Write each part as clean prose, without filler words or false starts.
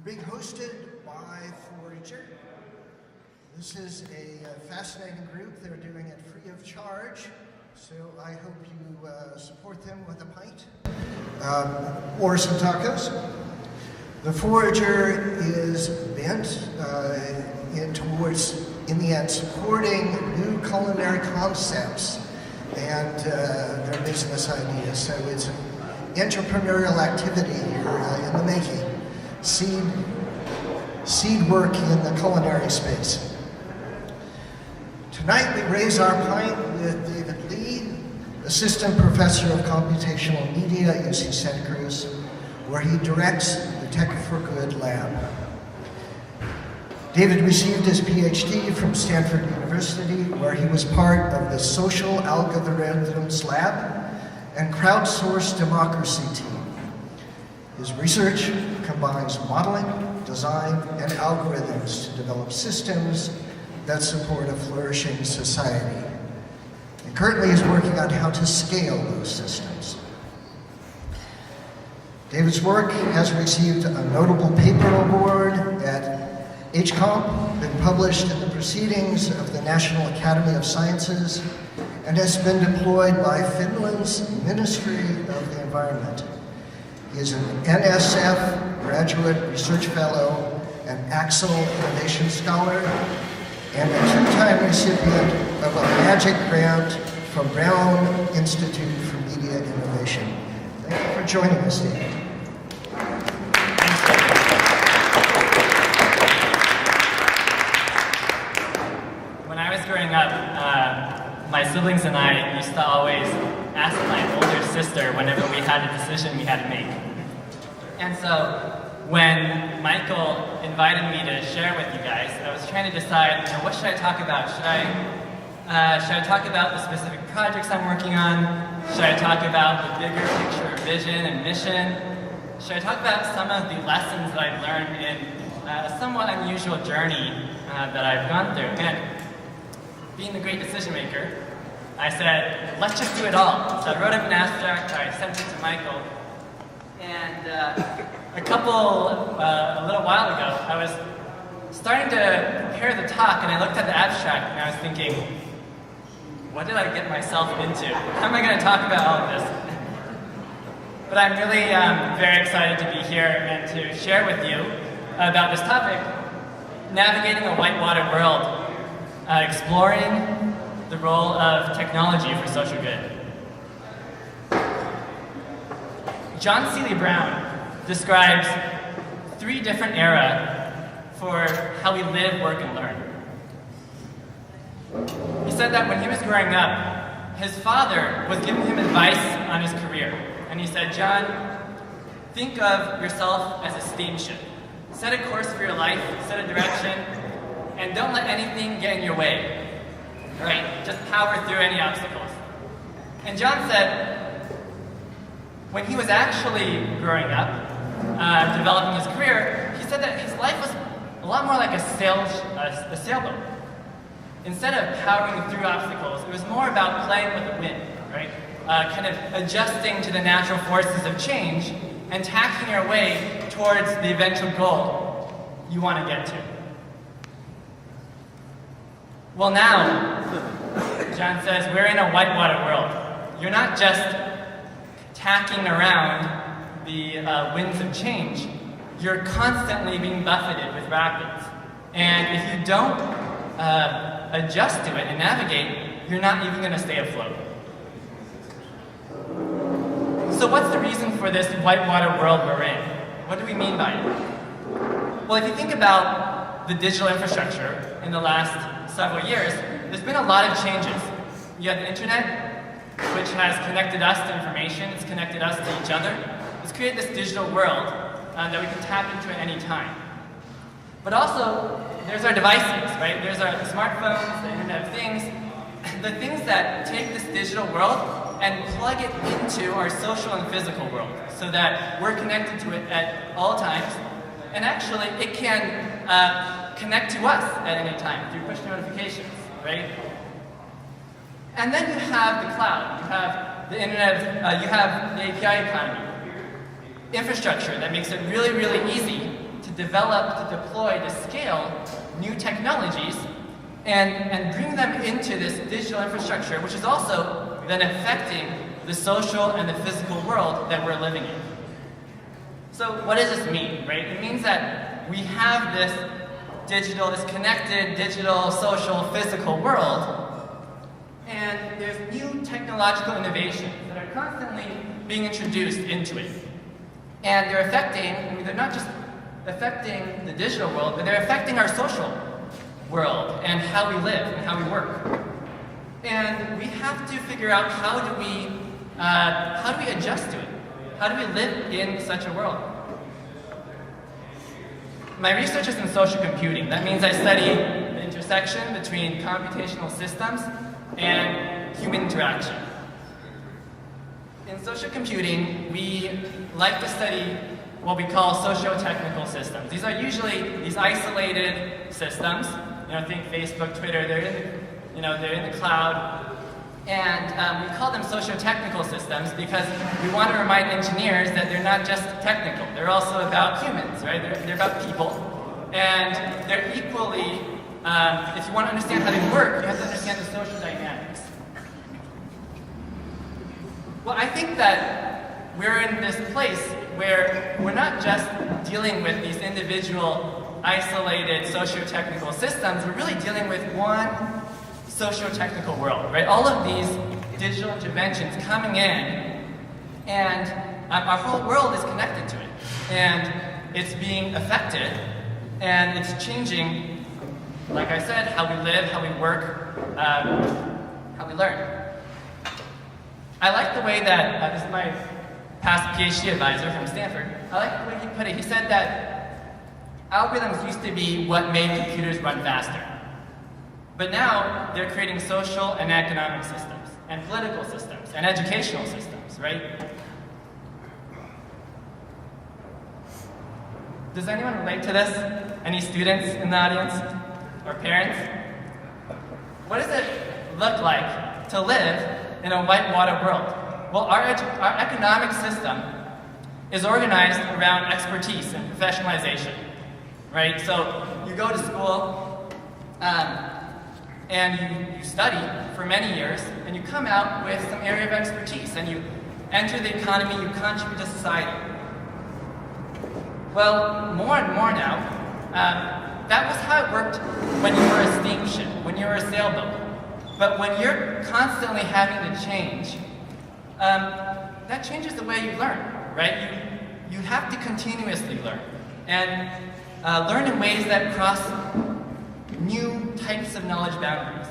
We're being hosted by Forager. This is a fascinating group. They're doing it free of charge, so I hope you support them with a pint or some tacos. The Forager is bent towards, in the end, supporting new culinary concepts and their business ideas. So it's an entrepreneurial activity here in the making. Seed work in the culinary space. Tonight we raise our pint with David Lee, Assistant Professor of Computational Media at UC Santa Cruz, where he directs the Tech for Good lab. David received his PhD from Stanford University, where he was part of the Social Algorithms Lab and Crowdsourced Democracy team. His research combines modeling, design, and algorithms to develop systems that support a flourishing society. And currently is working on how to scale those systems. David's work has received a notable paper award at HCOMP, been published in the Proceedings of the National Academy of Sciences, and has been deployed by Finland's Ministry of the Environment. He is an NSF Graduate Research Fellow, an Axel Innovation Scholar, and a two-time recipient of a Magic Grant from Brown Institute for Media Innovation. Thank you for joining us, David. When I was growing up, my siblings and I used to always ask my older sister whenever we had a decision we had to make. And so when Michael invited me to share with you guys, I was trying to decide, what should I talk about? Should I talk about the specific projects I'm working on? Should I talk about the bigger picture vision and mission? Should I talk about some of the lessons that I've learned in a somewhat unusual journey that I've gone through? And being the great decision maker, I said, let's just do it all. So I wrote up an abstract, I sent it to Michael, and a little while ago, I was starting to prepare the talk, and I looked at the abstract, and I was thinking, what did I get myself into? How am I going to talk about all of this? But I'm really very excited to be here and to share with you about this topic, navigating a whitewater world, exploring the role of technology for social good. John Seeley Brown describes 3 different eras for how we live, work, and learn. He said that when he was growing up, his father was giving him advice on his career. And he said, John, think of yourself as a steamship. Set a course for your life, set a direction, and don't let anything get in your way. Right? Just power through any obstacles. And John said, when he was actually growing up, developing his career, he said that his life was a lot more like a sailboat. Instead of powering through obstacles, it was more about playing with the wind, right? Kind of adjusting to the natural forces of change and tacking your way towards the eventual goal you want to get to. Well, now, John says, we're in a whitewater world. You're not just tacking around the winds of change. You're constantly being buffeted with rapids. And if you don't adjust to it and navigate, you're not even going to stay afloat. So what's the reason for this whitewater world we're in? What do we mean by it? Well, if you think about the digital infrastructure in the last several years, there's been a lot of changes. You have the internet, which has connected us to information, it's connected us to each other. It's created this digital world that we can tap into at any time. But also, there's our devices, right? There's our smartphones, the Internet of Things, the things that take this digital world and plug it into our social and physical world so that we're connected to it at all times. And actually, it can connect to us at any time through push notifications, right? And then you have the cloud, you have the internet, you have the API economy, infrastructure that makes it really, really easy to develop, to deploy, to scale new technologies and bring them into this digital infrastructure, which is also then affecting the social and the physical world that we're living in. So what does this mean, right? It means that we have this digital, this connected digital, social, physical world, and there's new technological innovations that are constantly being introduced into it. And they're affecting, I mean, they're not just affecting the digital world, but they're affecting our social world and how we live and how we work. And we have to figure out how do we adjust to it? How do we live in such a world? My research is in social computing. That means I study the intersection between computational systems and human interaction. In social computing, we like to study what we call sociotechnical systems. These are usually these isolated systems. Think Facebook, Twitter. They're in the cloud. And we call them sociotechnical systems because we want to remind engineers that they're not just technical. They're also about humans, right? They're about people. And they're equally, if you want to understand how they work, you have to understand the social dynamics. Well, I think that we're in this place where we're not just dealing with these individual, isolated sociotechnical systems. We're really dealing with one socio-technical world, right? All of these digital interventions coming in, and our whole world is connected to it. And it's being affected, and it's changing, like I said, how we live, how we work, how we learn. I like the way that, this is my past PhD advisor from Stanford, I like the way he put it. He said that algorithms used to be what made computers run faster. But now, they're creating social and economic systems, and political systems, and educational systems, right? Does anyone relate to this? Any students in the audience? Or parents? What does it look like to live in a whitewater world? Well, our economic system is organized around expertise and professionalization, right? So, you go to school, and you study for many years, and you come out with some area of expertise, and you enter the economy, you contribute to society. Well, more and more now, that was how it worked when you were a steamship, when you were a sailboat. But when you're constantly having to change, that changes the way you learn, right? You have to continuously learn, and learn in ways that cross new types of knowledge boundaries.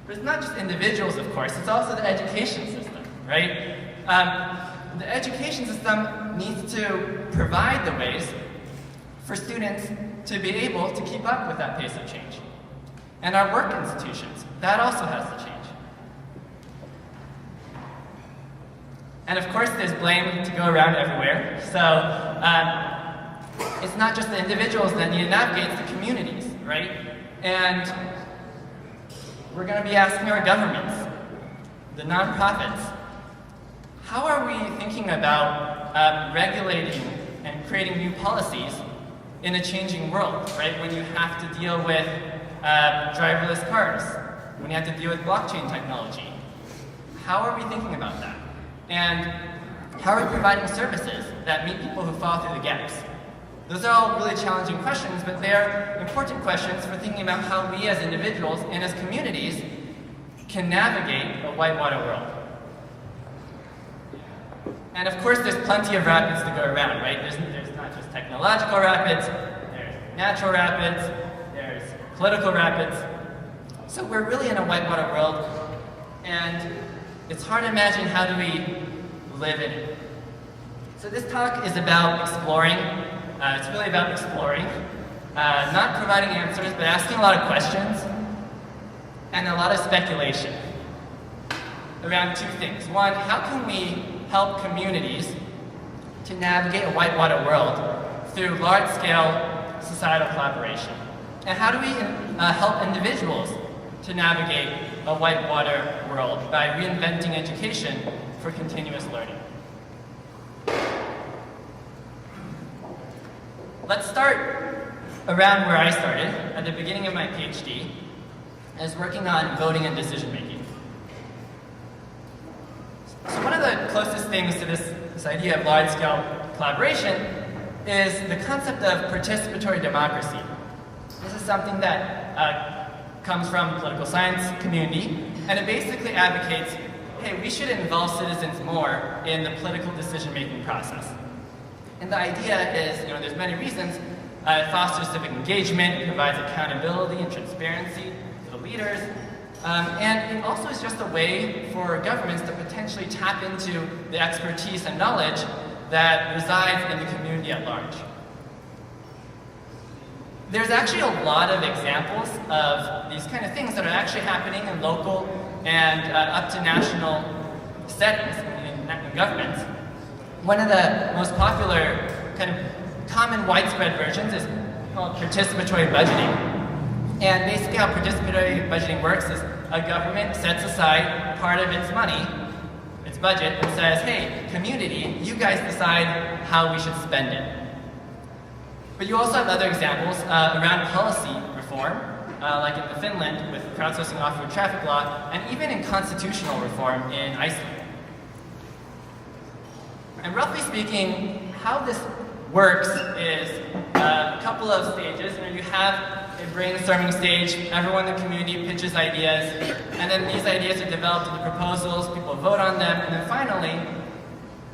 But it's not just individuals, of course, it's also the education system, right? The education system needs to provide the ways for students to be able to keep up with that pace of change. And our work institutions, that also has to change. And of course, there's blame to go around everywhere. So, it's not just the individuals that need to navigate, it's the communities, right? And we're going to be asking our governments, the nonprofits, how are we thinking about regulating and creating new policies in a changing world, right? When you have to deal with driverless cars, when you have to deal with blockchain technology. How are we thinking about that? And how are we providing services that meet people who fall through the gaps? Those are all really challenging questions, but they're important questions for thinking about how we as individuals and as communities can navigate a whitewater world. And of course, there's plenty of rapids to go around, right? There's not just technological rapids, there's natural rapids, there's political rapids. So we're really in a whitewater world, and it's hard to imagine how do we live in it. So this talk is about exploring. It's really about exploring, not providing answers, but asking a lot of questions, and a lot of speculation around two things. One, how can we help communities to navigate a whitewater world through large-scale societal collaboration? And how do we help individuals to navigate a whitewater world by reinventing education for continuous learning? let's start around where I started, at the beginning of my PhD. I was working on voting and decision making. So one of the closest things to this idea of large-scale collaboration is the concept of participatory democracy. This is something that comes from political science community, and it basically advocates, hey, we should involve citizens more in the political decision-making process. And the idea is, there's many reasons. It fosters civic engagement, it provides accountability and transparency for the leaders, and it also is just a way for governments to potentially tap into the expertise and knowledge that resides in the community at large. There's actually a lot of examples of these kind of things that are actually happening in local and up to national settings in governments. One of the most popular kind of common widespread versions is called participatory budgeting. And basically how participatory budgeting works is a government sets aside part of its money, its budget, and says, hey, community, you guys decide how we should spend it. But you also have other examples around policy reform, like in Finland with crowdsourcing off-road traffic law, and even in constitutional reform in Iceland. And roughly speaking, how this works is a couple of stages. You have a brainstorming stage, everyone in the community pitches ideas, and then these ideas are developed into proposals, people vote on them, and then finally,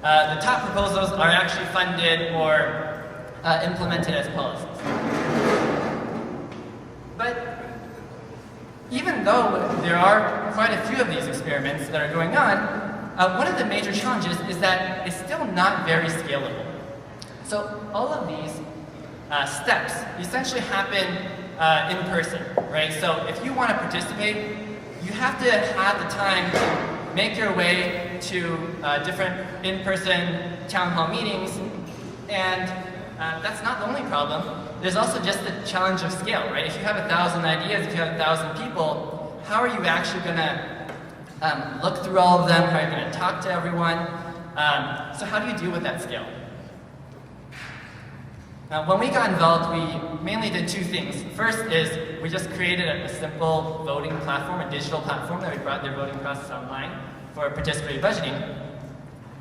the top proposals are actually funded or implemented as policies. But even though there are quite a few of these experiments that are going on, one of the major challenges is that it's still not very scalable. So all of these steps essentially happen in person, right? So if you want to participate, you have to have the time to make your way to different in-person town hall meetings, and that's not the only problem. There's also just the challenge of scale, right? If you have 1,000 ideas, if you have 1,000 people, how are you actually going to look through all of them? How are you going to talk to everyone? So how do you deal with that scale? When we got involved, we mainly did two things. First is we just created a simple voting platform, a digital platform that we brought their voting process online for participatory budgeting.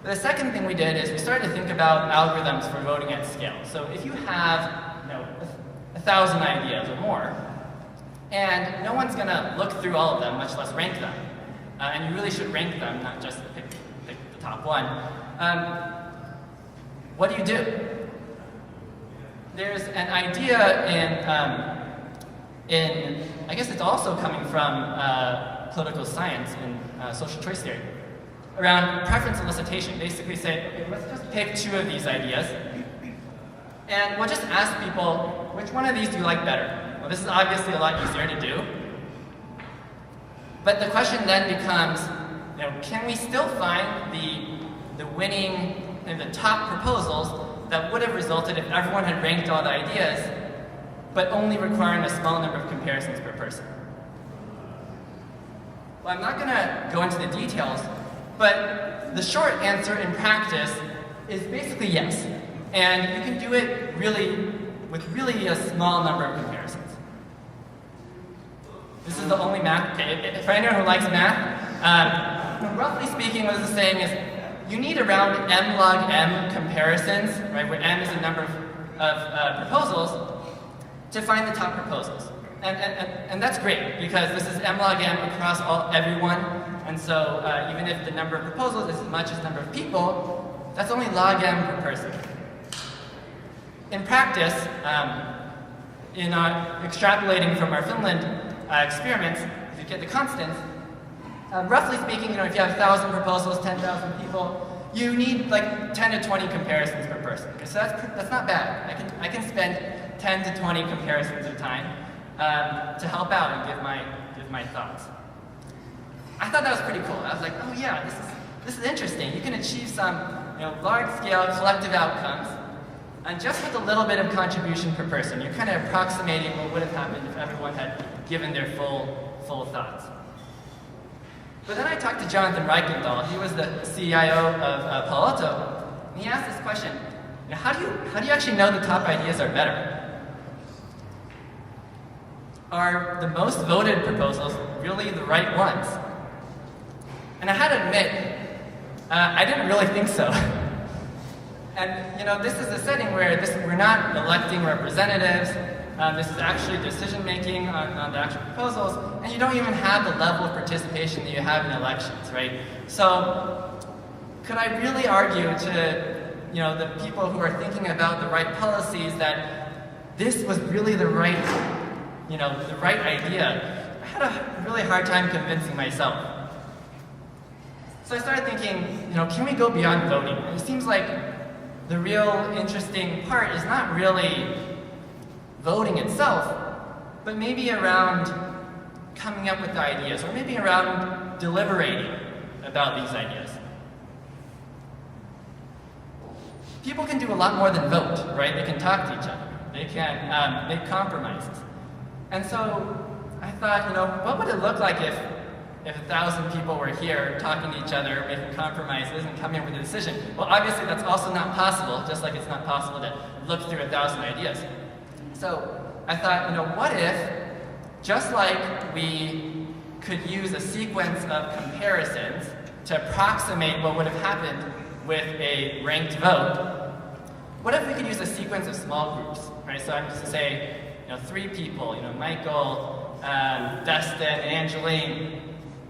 But the second thing we did is we started to think about algorithms for voting at scale. So if you have 1,000 ideas or more, and no one's going to look through all of them, much less rank them, and you really should rank them, not just pick the top one, what do? There's an idea in I guess it's also coming from political science and social choice theory, around preference solicitation. Basically say, okay, let's just pick two of these ideas, and we'll just ask people, which one of these do you like better? Well, this is obviously a lot easier to do. But the question then becomes, can we still find the winning and the top proposals that would have resulted if everyone had ranked all the ideas, but only requiring a small number of comparisons per person? Well, I'm not going to go into the details, but the short answer in practice is basically yes. And you can do it with really a small number of comparisons. This is the only math. Okay, for anyone who likes math, roughly speaking, what this is saying is you need around m log m comparisons, right, where m is the number of proposals, to find the top proposals. And that's great, because this is m log m across everyone, and so even if the number of proposals is as much as the number of people, that's only log m per person. In practice, in extrapolating from our Finland experiments, if you get the constants, roughly speaking, if you have 1,000 proposals, 10,000 people, you need like 10 to 20 comparisons per person. Okay, so that's not bad. I can spend 10 to 20 comparisons at a time to help out and give my thoughts. I thought that was pretty cool. I was like, oh yeah, this is interesting. You can achieve some large-scale collective outcomes, and just with a little bit of contribution per person, you're kind of approximating what would have happened if everyone had given their full thoughts. But then I talked to Jonathan Reichendahl. He was the CIO of Palo Alto, and he asked this question: How do you actually know the top ideas are better? Are the most voted proposals really the right ones? And I had to admit, I didn't really think so. And this is a setting where we're not electing representatives. This is actually decision-making on the actual proposals, and you don't even have the level of participation that you have in elections, right? So, could I really argue to the people who are thinking about the right policies that this was really the right idea? I had a really hard time convincing myself. So I started thinking, can we go beyond voting? It seems like the real interesting part is not really voting itself, but maybe around coming up with the ideas, or maybe around deliberating about these ideas. People can do a lot more than vote, right? They can talk to each other. They can make compromises. And so I thought, what would it look like if 1,000 people were here talking to each other, making compromises, and coming up with a decision? Well, obviously that's also not possible, just like it's not possible to look through 1,000 ideas. So I thought, what if, just like we could use a sequence of comparisons to approximate what would have happened with a ranked vote, what if we could use a sequence of small groups, right? So I'm just to say, 3 people, Michael, Dustin, Angeline,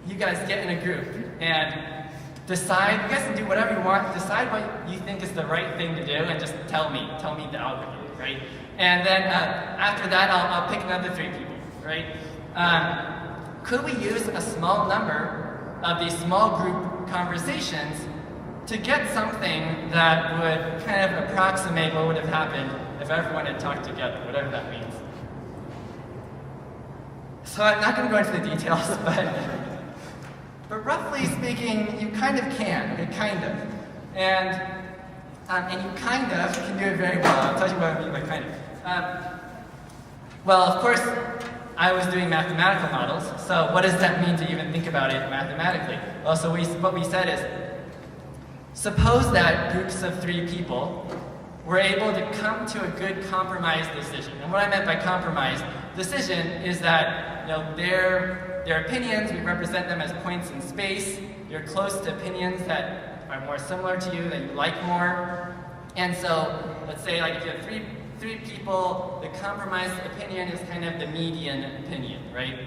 you guys get in a group and decide, you guys can do whatever you want, decide what you think is the right thing to do, and just tell me the algorithm, right? And then after that, I'll pick another 3 people, right? Could we use a small number of these small group conversations to get something that would kind of approximate what would have happened if everyone had talked together, whatever that means? So I'm not going to go into the details, but roughly speaking, you kind of can, okay, kind of. And you kind of can do it very well. I'll tell you what I mean by kind of. Well, of course, I was doing mathematical models, so what does that mean to even think about it mathematically? Well, so what we said is, suppose that groups of 3 people were able to come to a good compromise decision. And what I meant by compromise decision is that their opinions, we represent them as points in space. You're close to opinions that are more similar to you, that you like more. And so, let's say if you have three people, the compromise opinion is kind of the median opinion, right?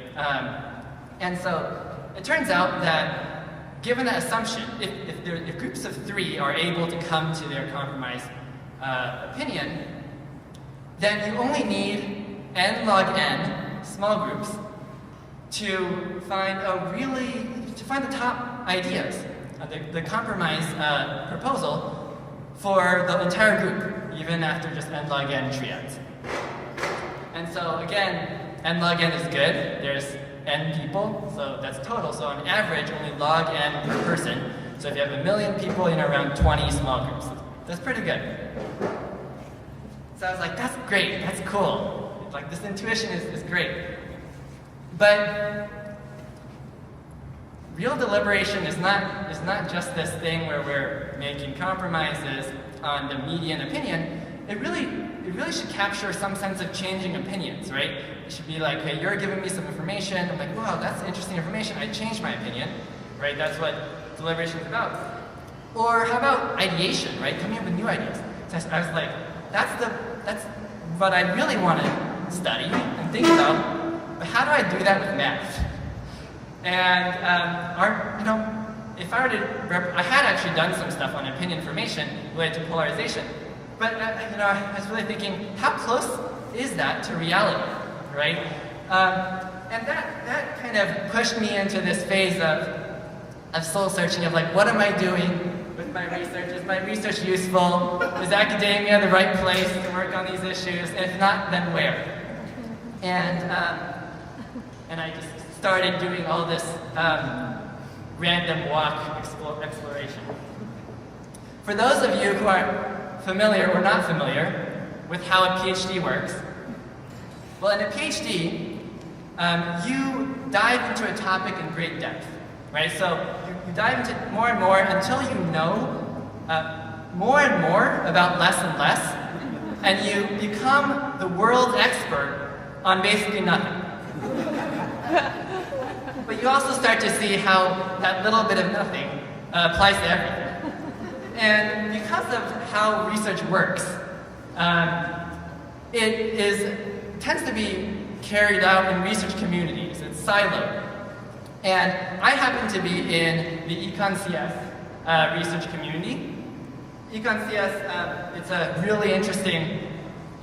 And so, it turns out that given that assumption, if groups of 3 are able to come to their compromise opinion, then you only need n log n small groups to find the top ideas, the compromise proposal for the entire group, even after just n log n triads. And so again, n log n is good. There's n people, so that's total. So on average, only log n per person. So if you have 1 million people, around 20 small groups. That's pretty good. So I was like, that's great, that's cool. This intuition is great. But real deliberation is not just this thing where we're making compromises on the median opinion. It really should capture some sense of changing opinions, right? It should be like, hey, you're giving me some information. I'm like, wow, that's interesting information. I changed my opinion, right? That's what deliberation is about. Or how about ideation, right? Coming up with new ideas. So I was like, that's what I really want to study and think about. But how do I do that with math? And if I were to, I had actually done some stuff on opinion formation related to polarization. But I was really thinking, how close is that to reality, right? And that kind of pushed me into this phase of soul searching, of what am I doing with my research? Is my research useful? Is academia the right place to work on these issues? If not, then where? And I just started doing all this random walk exploration. For those of you who are familiar or not familiar with how a PhD works, well, in a PhD, you dive into a topic in great depth, right? So you dive into more and more until you know more and more about less and less, and you become the world's expert on basically nothing. But you also start to see how that little bit of nothing applies to everything. And because of how research works, it tends to be carried out in research communities. It's siloed. And I happen to be in the Econ CS research community. Econ CS, it's a really interesting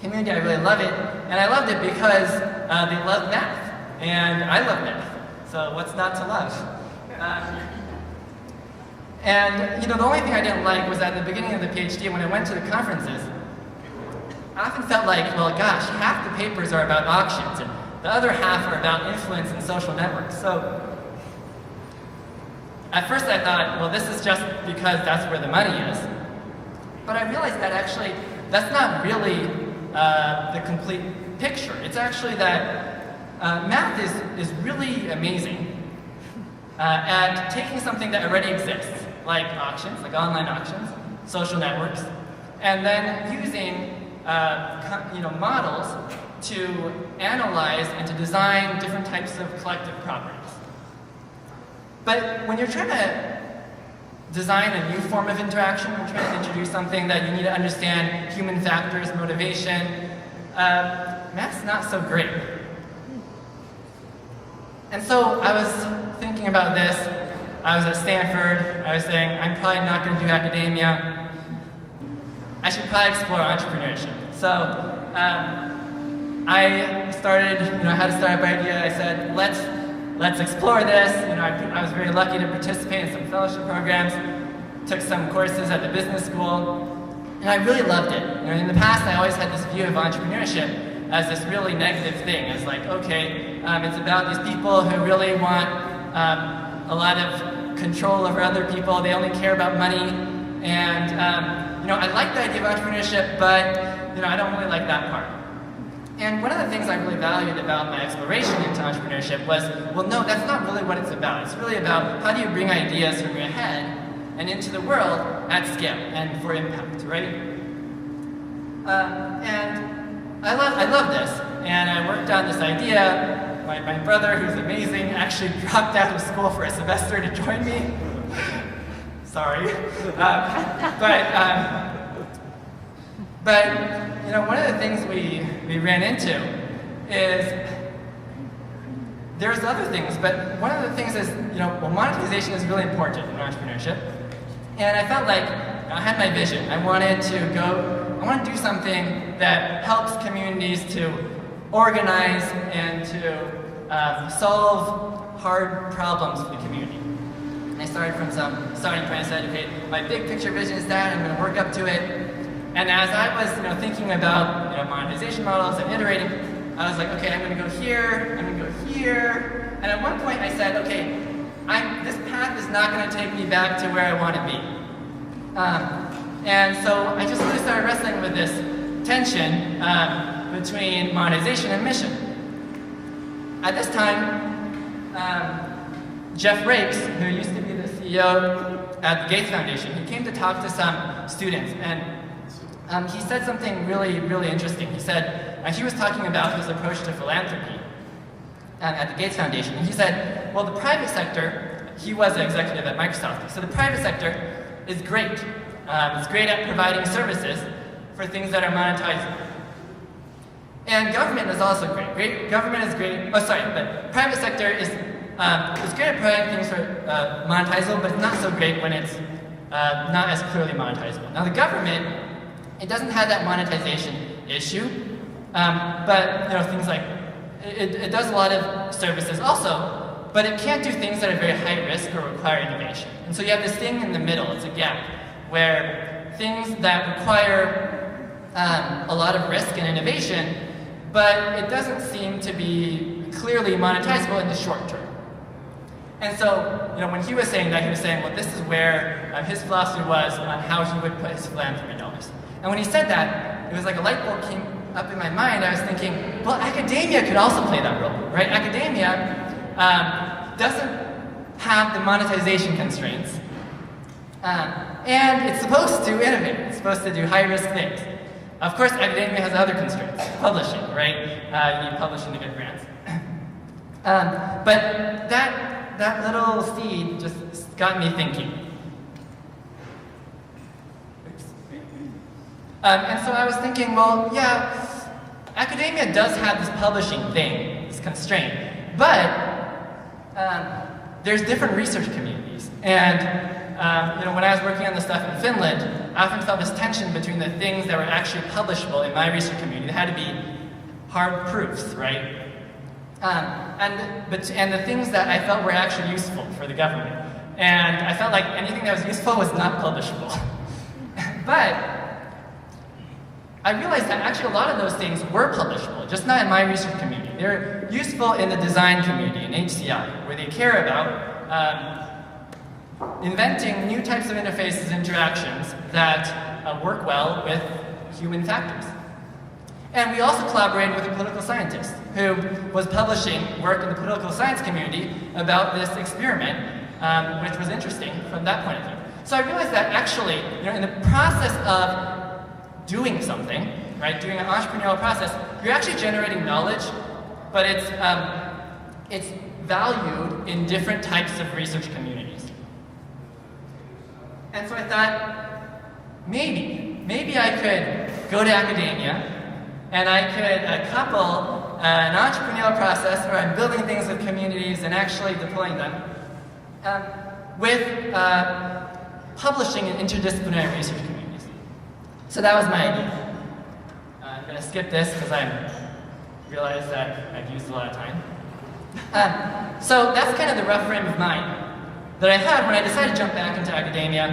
community. I really love it. And I loved it because they love math. And I love math. So what's not to love? And the only thing I didn't like was at the beginning of the PhD, when I went to the conferences, I often felt like, well, gosh, half the papers are about auctions, and the other half are about influence and social networks. So at first I thought, well, this is just because that's where the money is. But I realized that actually, that's not really the complete picture. It's actually that math is really amazing at taking something that already exists, like auctions, like online auctions, social networks, and then using models to analyze and to design different types of collective properties. But when you're trying to design a new form of interaction, when you're trying to introduce something that you need to understand human factors, motivation, math's not so great. And so I was thinking about this. I was at Stanford. I was saying, I'm probably not going to do academia. I should probably explore entrepreneurship. So I started, I had a startup idea. I said, let's explore this. I was very lucky to participate in some fellowship programs, took some courses at the business school, and I really loved it. In the past, I always had this view of entrepreneurship as this really negative thing. It's like, okay, it's about these people who really want a lot of control over other people. They only care about money. And, I like the idea of entrepreneurship, but, I don't really like that part. And one of the things I really valued about my exploration into entrepreneurship was, well, no, that's not really what it's about. It's really about how do you bring ideas from your head and into the world at scale and for impact, right? And I love this. And I worked on this idea. My brother, who's amazing, actually dropped out of school for a semester to join me. Sorry. But one of the things we ran into is there's other things, but one of the things is, monetization is really important in entrepreneurship. And I felt like I had my vision. I want to do something that helps communities to organize and to solve hard problems for the community. And I started from some starting point. I said, okay, my big picture vision is that, I'm going to work up to it. And as I was thinking about monetization models and iterating, I was like, okay, I'm going to go here, I'm going to go here. And at one point I said, okay, this path is not going to take me back to where I want to be. And so I just really started wrestling with this tension between monetization and mission. At this time, Jeff Rakes, who used to be the CEO at the Gates Foundation, he came to talk to some students, and he said something really, really interesting. He said, he was talking about his approach to philanthropy at the Gates Foundation. And he said, well, the private sector, he was an executive at Microsoft, so the private sector is great. It's great at providing services for things that are monetizable. And government is also great. Government is great, but private sector is great at providing things for monetizable, but it's not so great when it's not as clearly monetizable. Now the government, it doesn't have that monetization issue, but things like, it does a lot of services also, but it can't do things that are very high risk or require innovation. And so you have this thing in the middle, it's a gap, where things that require a lot of risk and innovation, but it doesn't seem to be clearly monetizable in the short term. And so, when he was saying that, he was saying, well, this is where his philosophy was on how he would put his philanthropy dollars. And when he said that, it was like a light bulb came up in my mind. I was thinking, well, academia could also play that role, right? Academia doesn't have the monetization constraints. And it's supposed to innovate. It's supposed to do high-risk things. Of course, academia has other constraints. Publishing, right? You need publishing to get grants. But that little seed just got me thinking. And so I was thinking, well, yeah, academia does have this publishing thing, this constraint, but there's different research communities. And when I was working on this stuff in Finland, I often felt this tension between the things that were actually publishable in my research community. They had to be hard proofs, right? And the things that I felt were actually useful for the government. And I felt like anything that was useful was not publishable. But I realized that actually a lot of those things were publishable, just not in my research community. They're useful in the design community, in HCI, where they care about inventing new types of interfaces, interactions that work well with human factors. And we also collaborated with a political scientist who was publishing work in the political science community about this experiment, which was interesting from that point of view. So I realized that actually, in the process of doing something, right, doing an entrepreneurial process, you're actually generating knowledge, but it's valued in different types of research communities. And so I thought, maybe I could go to academia and I could couple an entrepreneurial process where I'm building things with communities and actually deploying them with publishing in interdisciplinary research communities. So that was my idea. I'm going to skip this because I realized that I've used a lot of time. So that's kind of the rough frame of mind that I had when I decided to jump back into academia.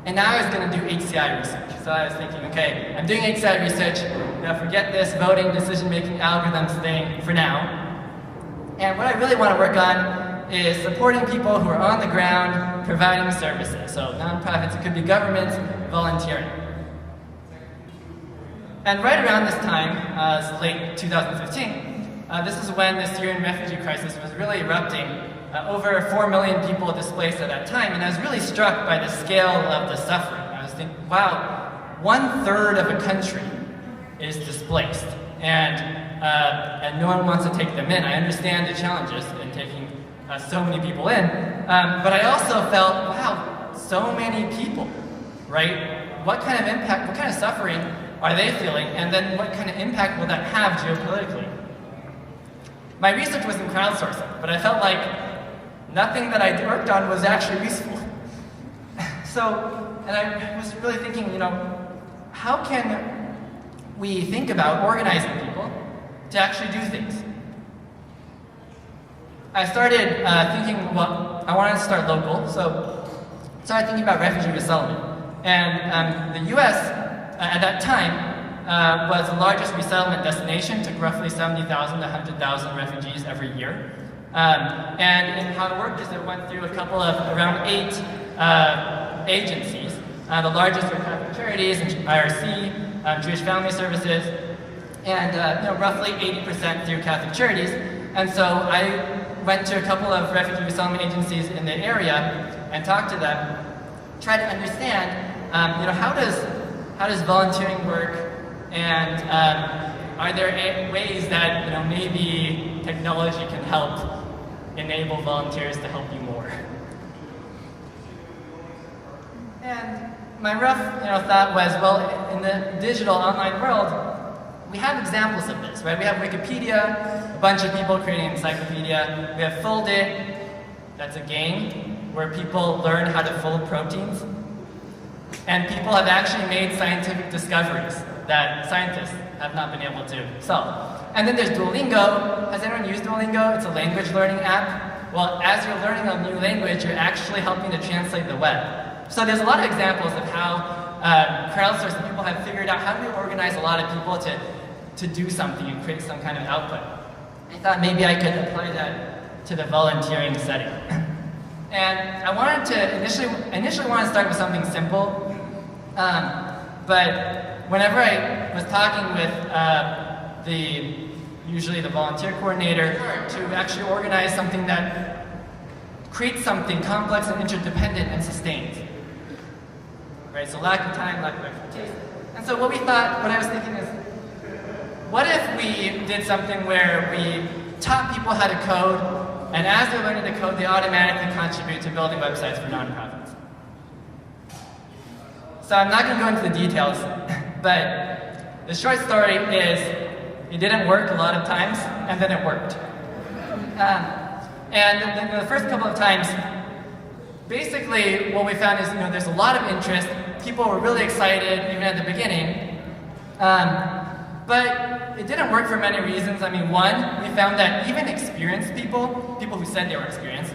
And now I was going to do HCI research. So I was thinking, okay, I'm doing HCI research. Now forget this voting, decision-making algorithms thing for now. And what I really want to work on is supporting people who are on the ground providing services. So nonprofits, it could be governments, volunteering. And right around this time, late 2015, this is when the Syrian refugee crisis was really erupting. Over 4 million people displaced at that time, and I was really struck by the scale of the suffering. I was thinking, wow, 1/3 of a country is displaced, and no one wants to take them in. I understand the challenges in taking so many people in, but I also felt, wow, so many people, right? What kind of impact, what kind of suffering are they feeling, and then what kind of impact will that have geopolitically? My research was in crowdsourcing, but I felt like nothing that I worked on was actually useful. And I was really thinking, how can we think about organizing people to actually do things? I started thinking, well, I wanted to start local, so I started thinking about refugee resettlement. And the US, at that time, was the largest resettlement destination, took roughly 70,000 to 100,000 refugees every year. And how it worked is it went through a couple of, around 8 agencies. The largest were Catholic Charities, and IRC, Jewish Family Services, and roughly 80% through Catholic Charities. And so I went to a couple of refugee resettlement agencies in the area and talked to them, tried to understand, how does volunteering work, and are there ways that maybe technology can help enable volunteers to help you more? And my rough thought was, well, in the digital online world, we have examples of this, right? We have Wikipedia, a bunch of people creating an encyclopedia. We have Fold It, that's a game where people learn how to fold proteins. And people have actually made scientific discoveries that scientists have not been able to solve. And then there's Duolingo. Has anyone used Duolingo? It's a language learning app. Well, as you're learning a new language, you're actually helping to translate the web. So there's a lot of examples of how crowdsourcing people have figured out how do we organize a lot of people to do something and create some kind of output. I thought maybe I could apply that to the volunteering setting. And I wanted to initially wanted to start with something simple, but whenever I was talking with usually the volunteer coordinator, to actually organize something that creates something complex and interdependent and sustained. right? So lack of time, lack of expertise. And so what I was thinking is, what if we did something where we taught people how to code, and as they're learning to code, they automatically contribute to building websites for nonprofits? So I'm not going to go into the details, but the short story is it didn't work a lot of times, and then it worked. And the first couple of times, basically what we found is there's a lot of interest. People were really excited even at the beginning, but it didn't work for many reasons. I mean, one, we found that even experienced people who said they were experienced,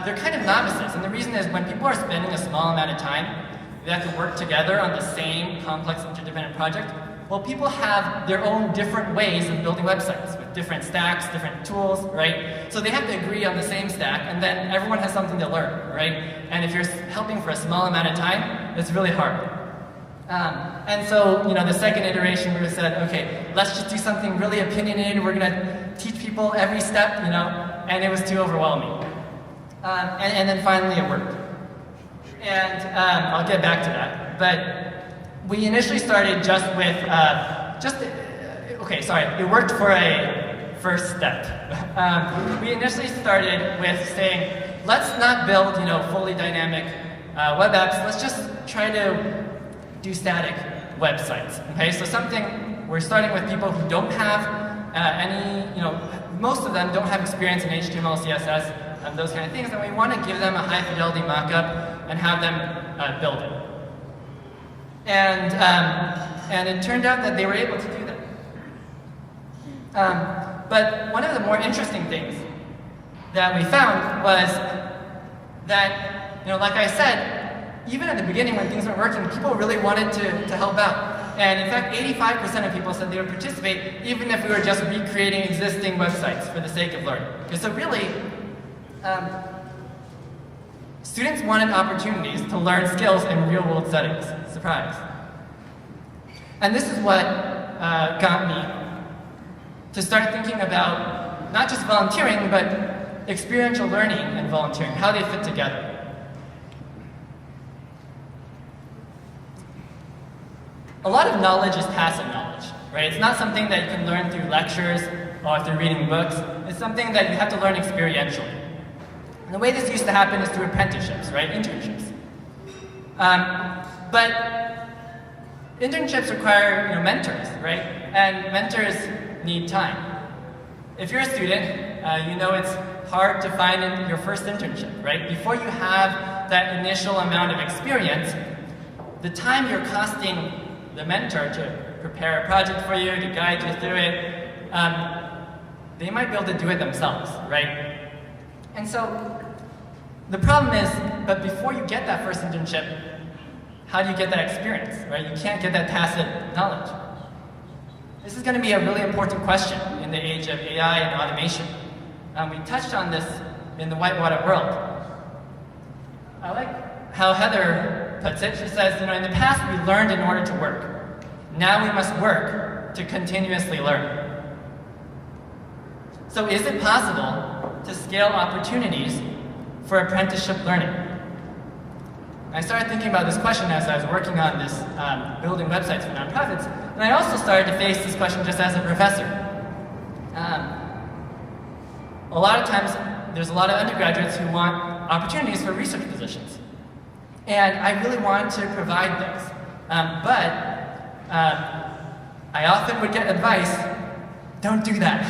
they're kind of novices. And the reason is when people are spending a small amount of time, they have to work together on the same complex interdependent project. Well, people have their own different ways of building websites with different stacks, different tools, right? So they have to agree on the same stack, and then everyone has something to learn, right? And if you're helping for a small amount of time, it's really hard. And so, the second iteration, we said, okay, let's just do something really opinionated. We're going to teach people every step, and it was too overwhelming. And then finally it worked. And I'll get back to that. But we initially started just with, it worked for a first step. We initially started with saying, let's not build, fully dynamic web apps. Let's just try to do static websites. Okay, so we're starting with people who don't have most of them don't have experience in HTML, CSS, and those kind of things, and we want to give them a high fidelity mockup and have them build it. And it turned out that they were able to do that. But one of the more interesting things that we found was that, like I said, even at the beginning when things weren't working, people really wanted to help out. And in fact, 85% of people said they would participate even if we were just recreating existing websites for the sake of learning. Okay, so really, students wanted opportunities to learn skills in real-world settings. Surprise. And this is what got me to start thinking about not just volunteering, but experiential learning and volunteering, how they fit together. A lot of knowledge is passive knowledge, right? It's not something that you can learn through lectures or through reading books. It's something that you have to learn experientially. And the way this used to happen is through apprenticeships, right? Internships. But internships require, mentors, right? And mentors need time. If you're a student, it's hard to find your first internship, right? Before you have that initial amount of experience, the time you're costing the mentor to prepare a project for you, to guide you through it, they might be able to do it themselves, right? And so the problem is, but before you get that first internship, how do you get that experience, right? You can't get that tacit knowledge. This is going to be a really important question in the age of AI and automation. We touched on this in the Whitewater world. I like how Heather puts it. She says, in the past we learned in order to work. Now we must work to continuously learn. So is it possible to scale opportunities for apprenticeship learning? I started thinking about this question as I was working on this building websites for nonprofits, and I also started to face this question just as a professor. A lot of times, there's a lot of undergraduates who want opportunities for research positions. And I really wanted to provide those. But I often would get advice, don't do that.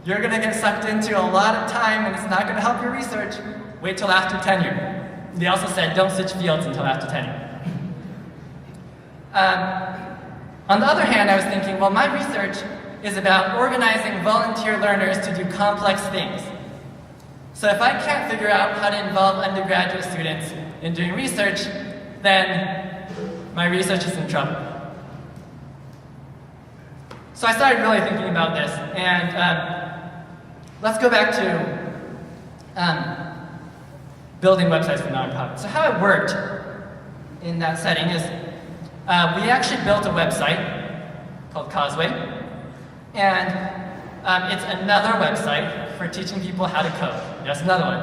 You're going to get sucked into a lot of time and it's not going to help your research. Wait till after tenure. They also said, don't switch fields until after tenure. On the other hand, I was thinking, well, my research is about organizing volunteer learners to do complex things. So if I can't figure out how to involve undergraduate students in doing research, then my research is in trouble. So I started really thinking about this, and let's go back to building websites for nonprofits. So how it worked in that setting is we actually built a website called Cosway, and it's another website for teaching people how to code. That's another one.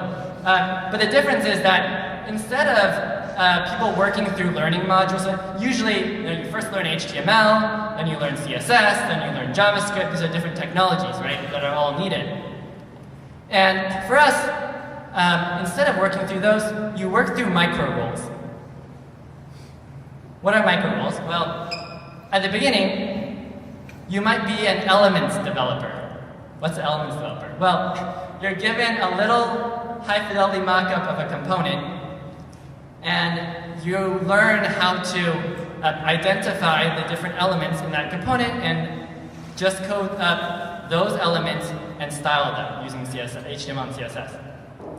But the difference is that instead of people working through learning modules. Usually, you first learn HTML, then you learn CSS, then you learn JavaScript. These are different technologies, right, that are all needed. And for us, instead of working through those, you work through micro roles. What are micro roles? Well, at the beginning, you might be an elements developer. What's an elements developer? Well, you're given a little high-fidelity mock-up of a component, and you learn how to identify the different elements in that component and just code up those elements and style them using CSS, HTML and CSS.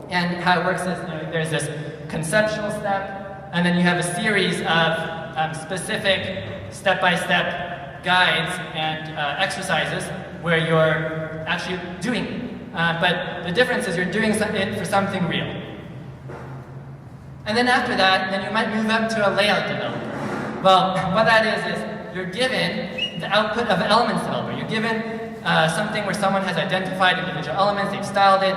And how it works is, there's this conceptual step, and then you have a series of specific step-by-step guides and exercises where you're actually doing it. But the difference is you're doing it for something real. And then after that, then you might move up to a layout developer. Well, what that is you're given the output of an elements developer. You're given something where someone has identified individual elements, they've styled it,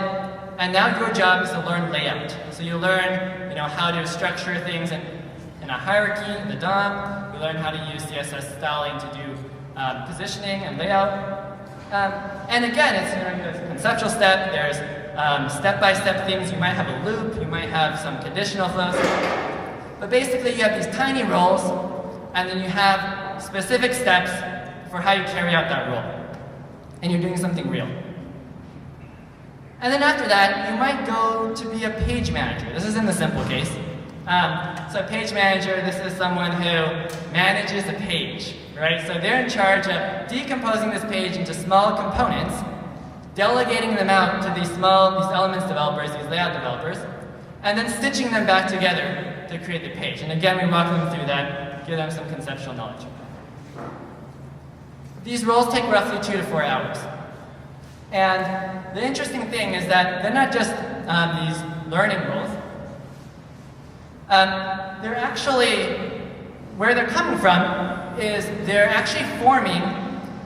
and now your job is to learn layout. So you learn, how to structure things in a hierarchy, in the DOM. You learn how to use CSS styling to do positioning and layout. And again, it's there's a conceptual step, there's step-by-step things. You might have a loop, you might have some conditional flows. But basically you have these tiny roles, and then you have specific steps for how you carry out that role. And you're doing something real. And then after that, you might go to be a page manager. This is in the simple case. So a page manager, this is someone who manages a page, right? So they're in charge of decomposing this page into small components, delegating them out to these elements developers, these layout developers, and then stitching them back together to create the page. And again, we walk them through that, give them some conceptual knowledge. These roles take roughly 2 to 4 hours. And the interesting thing is that they're not just these learning roles. They're actually, where they're coming from is they're actually forming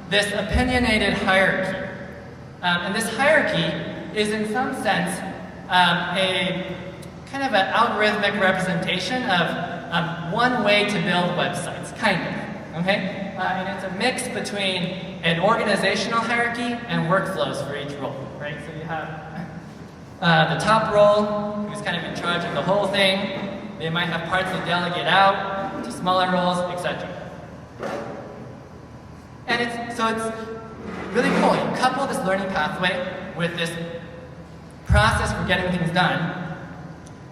this opinionated hierarchy. And this hierarchy is in some sense a kind of an algorithmic representation of one way to build websites, kind of, okay? And it's a mix between an organizational hierarchy and workflows for each role, right? So you have the top role, who's kind of in charge of the whole thing. They might have parts that delegate out to smaller roles, etc. And it's really cool. You couple this learning pathway with this process for getting things done.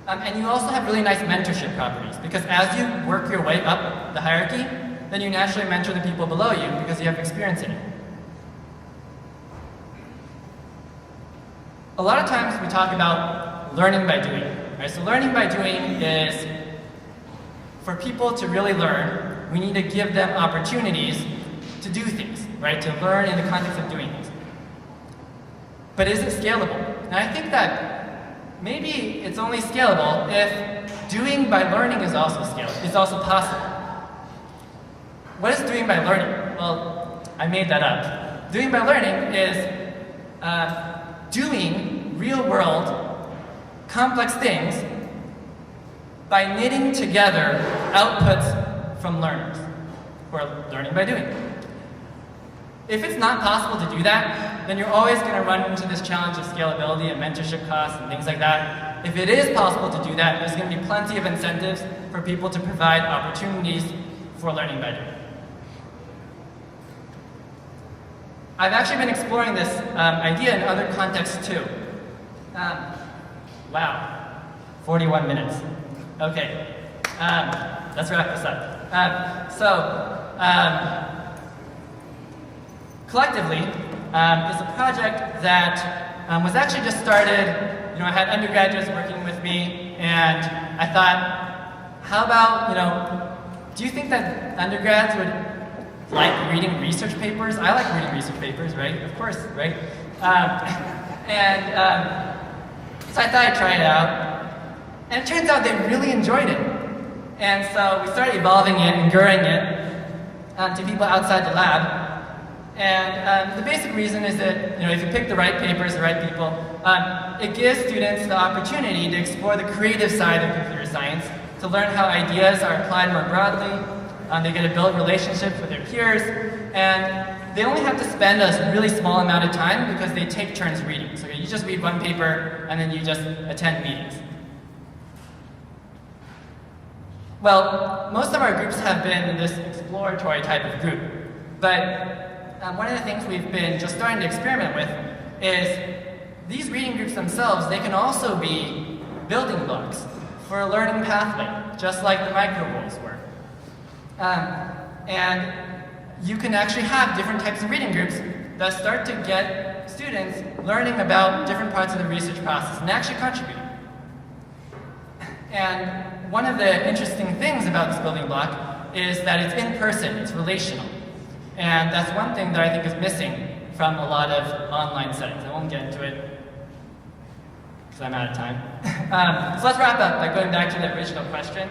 And you also have really nice mentorship properties, because as you work your way up the hierarchy, then you naturally mentor the people below you because you have experience in it. A lot of times we talk about learning by doing, right? So learning by doing is, for people to really learn, we need to give them opportunities to do things, right? To learn in the context of doing things. But is it scalable? And I think that maybe it's only scalable if doing by learning is also scalable, is also possible. What is doing by learning? Well, I made that up. Doing by learning is doing real-world, complex things by knitting together outputs from learners, who are learning by doing. If it's not possible to do that, then you're always going to run into this challenge of scalability and mentorship costs and things like that. If it is possible to do that, there's going to be plenty of incentives for people to provide opportunities for learning by doing. I've actually been exploring this idea in other contexts too. Wow, 41 minutes. Okay, let's wrap this up. Collectively is a project that was actually just started. I had undergraduates working with me, and I thought, how about, do you think that undergrads would like reading research papers? I like reading research papers, right? Of course, right? So I thought I'd try it out. And it turns out they really enjoyed it. And so we started evolving it and growing it to people outside the lab. And the basic reason is that, if you pick the right papers, the right people, it gives students the opportunity to explore the creative side of computer science to learn how ideas are applied more broadly. They get to build relationships with their peers, and they only have to spend a really small amount of time because they take turns reading. So you just read one paper, and then you just attend meetings. Well, most of our groups have been this exploratory type of group, but one of the things we've been just starting to experiment with is these reading groups themselves, they can also be building blocks for a learning pathway, just like the micro roles were. And you can actually have different types of reading groups that start to get students learning about different parts of the research process and actually contributing. And one of the interesting things about this building block is that it's in person, it's relational. And that's one thing that I think is missing from a lot of online settings. I won't get into it because I'm out of time. So let's wrap up by going back to the original question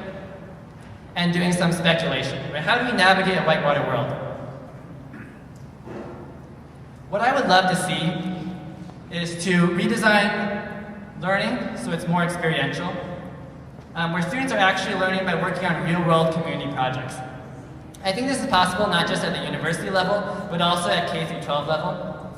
and doing some speculation. Right? How do we navigate a whitewater world? What I would love to see is to redesign learning so it's more experiential, where students are actually learning by working on real-world community projects. I think this is possible not just at the university level, but also at K-12 level.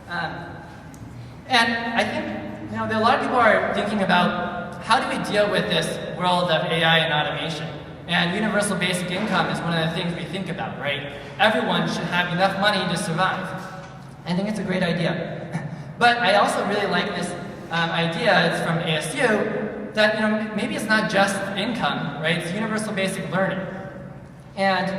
And I think that a lot of people are thinking about how do we deal with this world of AI and automation. And universal basic income is one of the things we think about, right? Everyone should have enough money to survive. I think it's a great idea. But I also really like this idea, it's from ASU, that maybe it's not just income, right? It's universal basic learning. And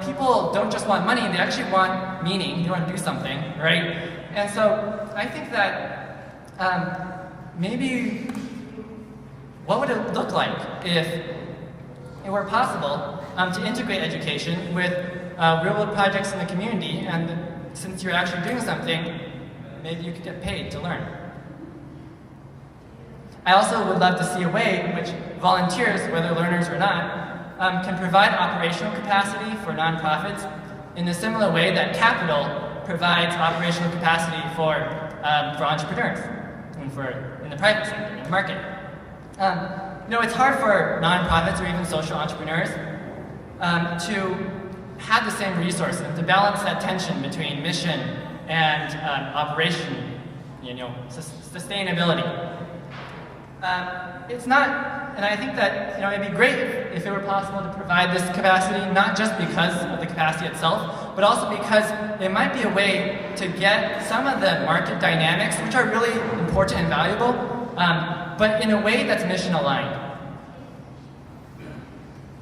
people don't just want money, they actually want meaning, they want to do something, right? And so I think that maybe what would it look like if it were possible to integrate education with real-world projects in the community, and since you're actually doing something, maybe you could get paid to learn. I also would love to see a way in which volunteers, whether learners or not, can provide operational capacity for nonprofits in a similar way that capital provides operational capacity for entrepreneurs and in the private sector, in the market. It's hard for nonprofits or even social entrepreneurs to have the same resources, to balance that tension between mission and operation, sustainability. It's not, and I think that it'd be great if it were possible to provide this capacity, not just because of the capacity itself, but also because it might be a way to get some of the market dynamics, which are really important and valuable, but in a way that's mission aligned.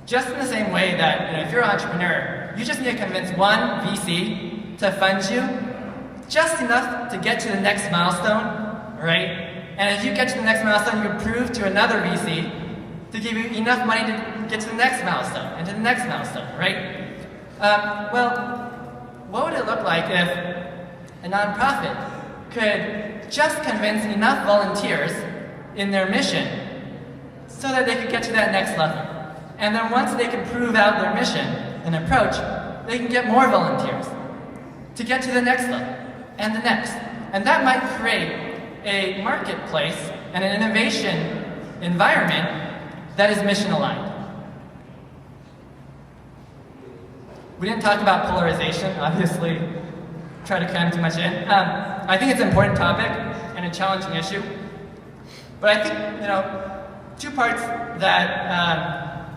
Just in the same way that if you're an entrepreneur, you just need to convince one VC to fund you just enough to get to the next milestone, right? And if you get to the next milestone, you can prove to another VC to give you enough money to get to the next milestone, and to the next milestone, right? Well, what would it look like if a nonprofit could just convince enough volunteers in their mission so that they could get to that next level? And then once they can prove out their mission and approach, they can get more volunteers to get to the next level, and the next. And that might create a marketplace and an innovation environment that is mission aligned. We didn't talk about polarization, obviously, try to cram too much in. I think it's an important topic and a challenging issue. But I think, two parts that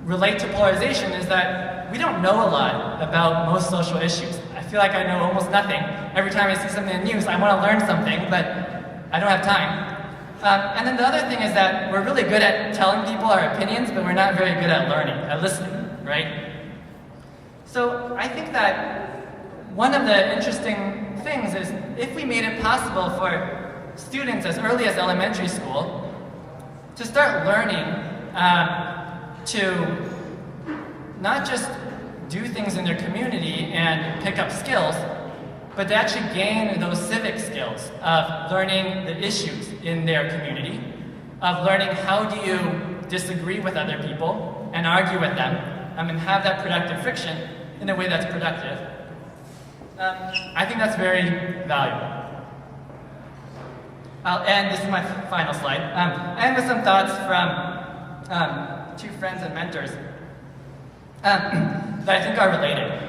relate to polarization is that we don't know a lot about most social issues. I feel like I know almost nothing. Every time I see something in the news, I want to learn something, but I don't have time. And then the other thing is that we're really good at telling people our opinions, but we're not very good at learning, at listening, right? So I think that one of the interesting things is if we made it possible for students as early as elementary school to start learning to not just do things in their community and pick up skills, but to actually gain those civic skills of learning the issues in their community, of learning how do you disagree with other people and argue with them, and have that productive friction in a way that's productive. I think that's very valuable. I'll end, this is my final slide, I'll end with some thoughts from two friends and mentors that I think are related.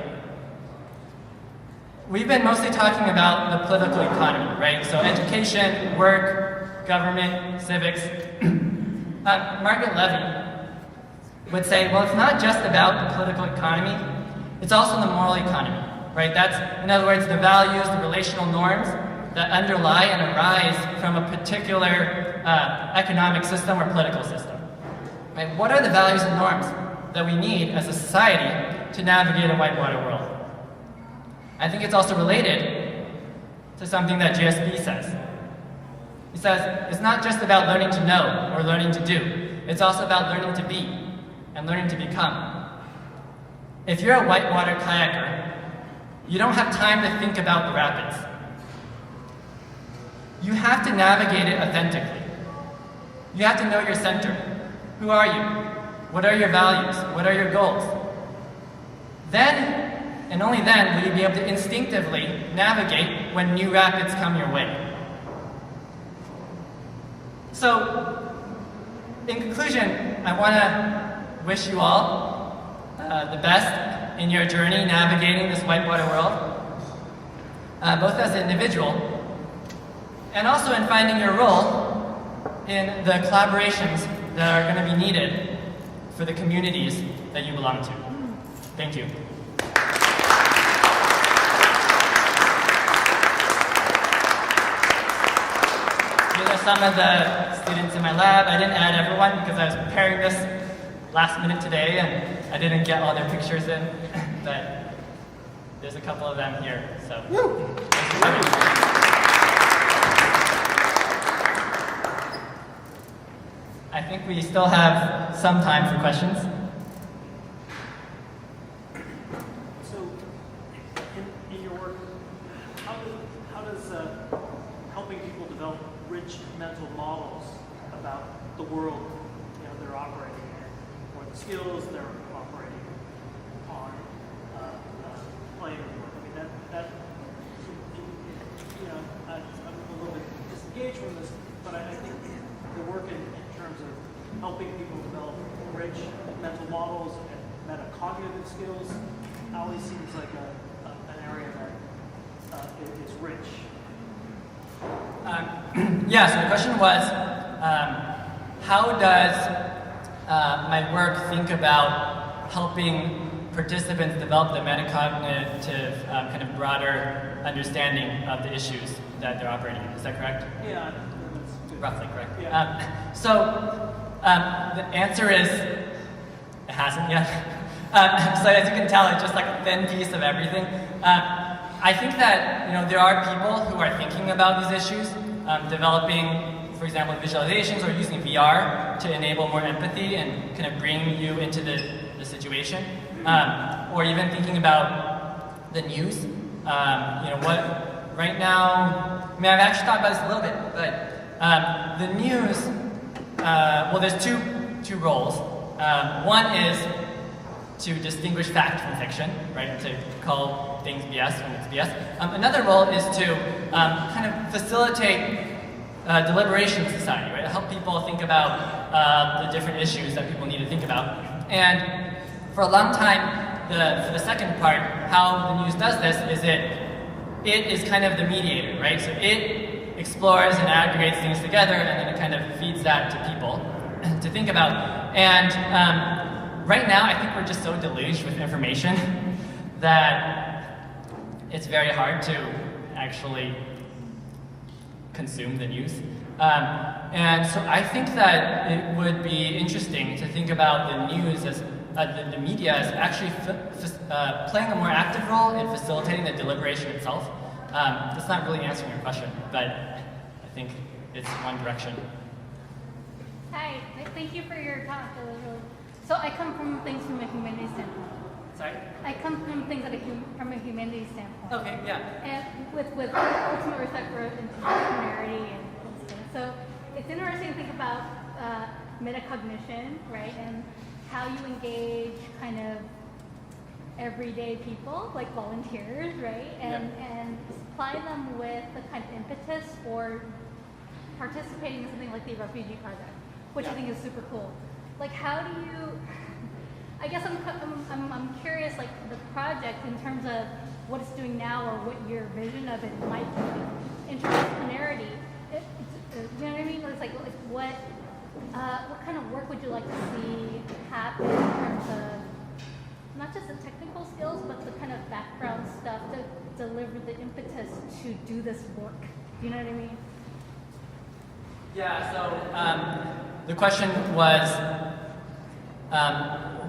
We've been mostly talking about the political economy, right? So education, work, government, civics. Margaret Levy would say, well, it's not just about the political economy, it's also the moral economy, right? That's, in other words, the values, the relational norms that underlie and arise from a particular economic system or political system, right? What are the values and norms that we need as a society to navigate a whitewater world? I think it's also related to something that GSB says. He says, it's not just about learning to know or learning to do. It's also about learning to be and learning to become. If you're a whitewater kayaker, you don't have time to think about the rapids. You have to navigate it authentically. You have to know your center. Who are you? What are your values? What are your goals? Then, and only then, will you be able to instinctively navigate when new rapids come your way. So, in conclusion, I want to wish you all the best in your journey navigating this whitewater world, both as an individual and also in finding your role in the collaborations that are going to be needed for the communities that you belong to. Thank you. These are some of the students in my lab. I didn't add everyone because I was preparing this last minute today and I didn't get all their pictures in, but there's a couple of them here, so thanks for coming. I think we still have some time for questions. So, in your work, how does helping people develop rich mental models about the world they're operating in, or the skills they're operating on, play in the work? I mean, that I'm a little bit disengaged from this, but I think the work in terms of helping people develop rich mental models and metacognitive skills always seems like an area that is rich. Yeah, so the question was, how does my work think about helping participants develop the metacognitive kind of broader understanding of the issues that they're operating in? Is that correct? Yeah. Roughly correct. Yeah. So the answer is, it hasn't yet. So as you can tell, it's just like a thin piece of everything. I think that there are people who are thinking about these issues, developing, for example, visualizations or using VR to enable more empathy and kind of bring you into the situation, or even thinking about the news. What right now? I mean, I've actually thought about this a little bit, but. The news, well, there's two roles. One is to distinguish fact from fiction, right? To call things BS when it's BS. Another role is to kind of facilitate deliberation in society, right? To help people think about the different issues that people need to think about. And for a long time, for the second part, how the news does this is it is kind of the mediator, right? So it explores and aggregates things together, and then it kind of feeds that to people to think about. And right now, I think we're just so deluged with information that it's very hard to actually consume the news. And so I think that it would be interesting to think about the news as the media as actually playing a more active role in facilitating the deliberation itself. That's not really answering your question, but I think it's one direction. Hi, thank you for your talk. So I come from things from a humanities standpoint. Sorry? I come from things from a humanities standpoint. Okay, yeah. And with ultimate respect for interdisciplinarity and things. So it's interesting to think about metacognition, right? And how you engage kind of everyday people, like volunteers, right? And supply them with the kind of impetus for participating in something like the Refugee project, which I think is super cool. like how do you, I guess I'm curious, like the project in terms of what it's doing now or what your vision of it might be. Interdisciplinarity, you know what I mean? It's like what kind of work would you like to see happen in terms of not just the technical skills, but the kind of background stuff to deliver the impetus to do this work? Do you know what I mean? Yeah, so the question was,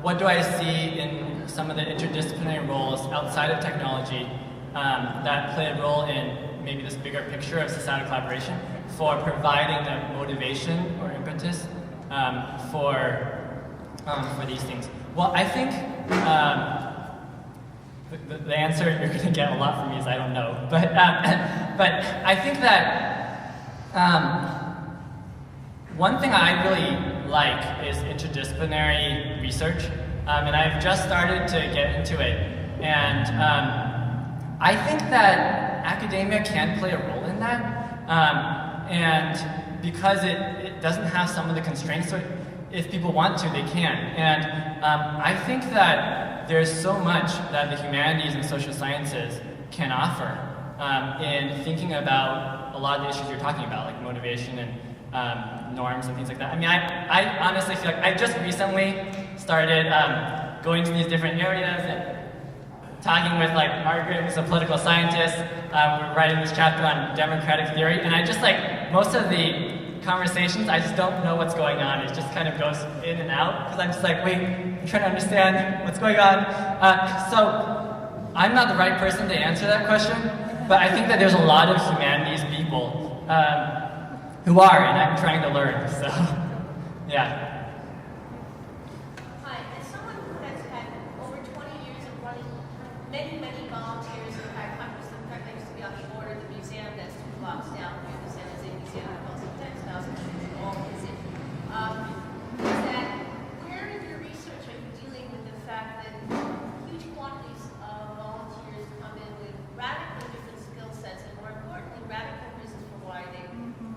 what do I see in some of the interdisciplinary roles outside of technology that play a role in maybe this bigger picture of societal collaboration for providing the motivation or impetus for these things? Well, I think the answer you're going to get a lot from me is I don't know, but I think that one thing I really like is interdisciplinary research, and I've just started to get into it, and I think that academia can play a role in that, and because it doesn't have some of the constraints, so if people want to, they can, and I think that there's so much that the humanities and social sciences can offer in thinking about a lot of the issues you're talking about, like motivation and norms and things like that. I mean, I honestly feel like I just recently started going to these different areas and talking with like Margaret, who's a political scientist. We're writing this chapter on democratic theory, and I just like, most of the conversations, I just don't know what's going on. It just kind of goes in and out, because I'm just like, wait, I'm trying to understand what's going on. So I'm not the right person to answer that question, but I think that there's a lot of humanities people who are, and I'm trying to learn, so yeah. Hi, as someone who has had over 20 years of running many volunteers, in fact, I used to be on the board of the museum that's 2 blocks down here, the San Jose Museum of Boston, Texas, all visit, is that where in your research are you dealing with the fact that huge quantities of volunteers come in with radically different skill sets, and more importantly, radical reasons for why they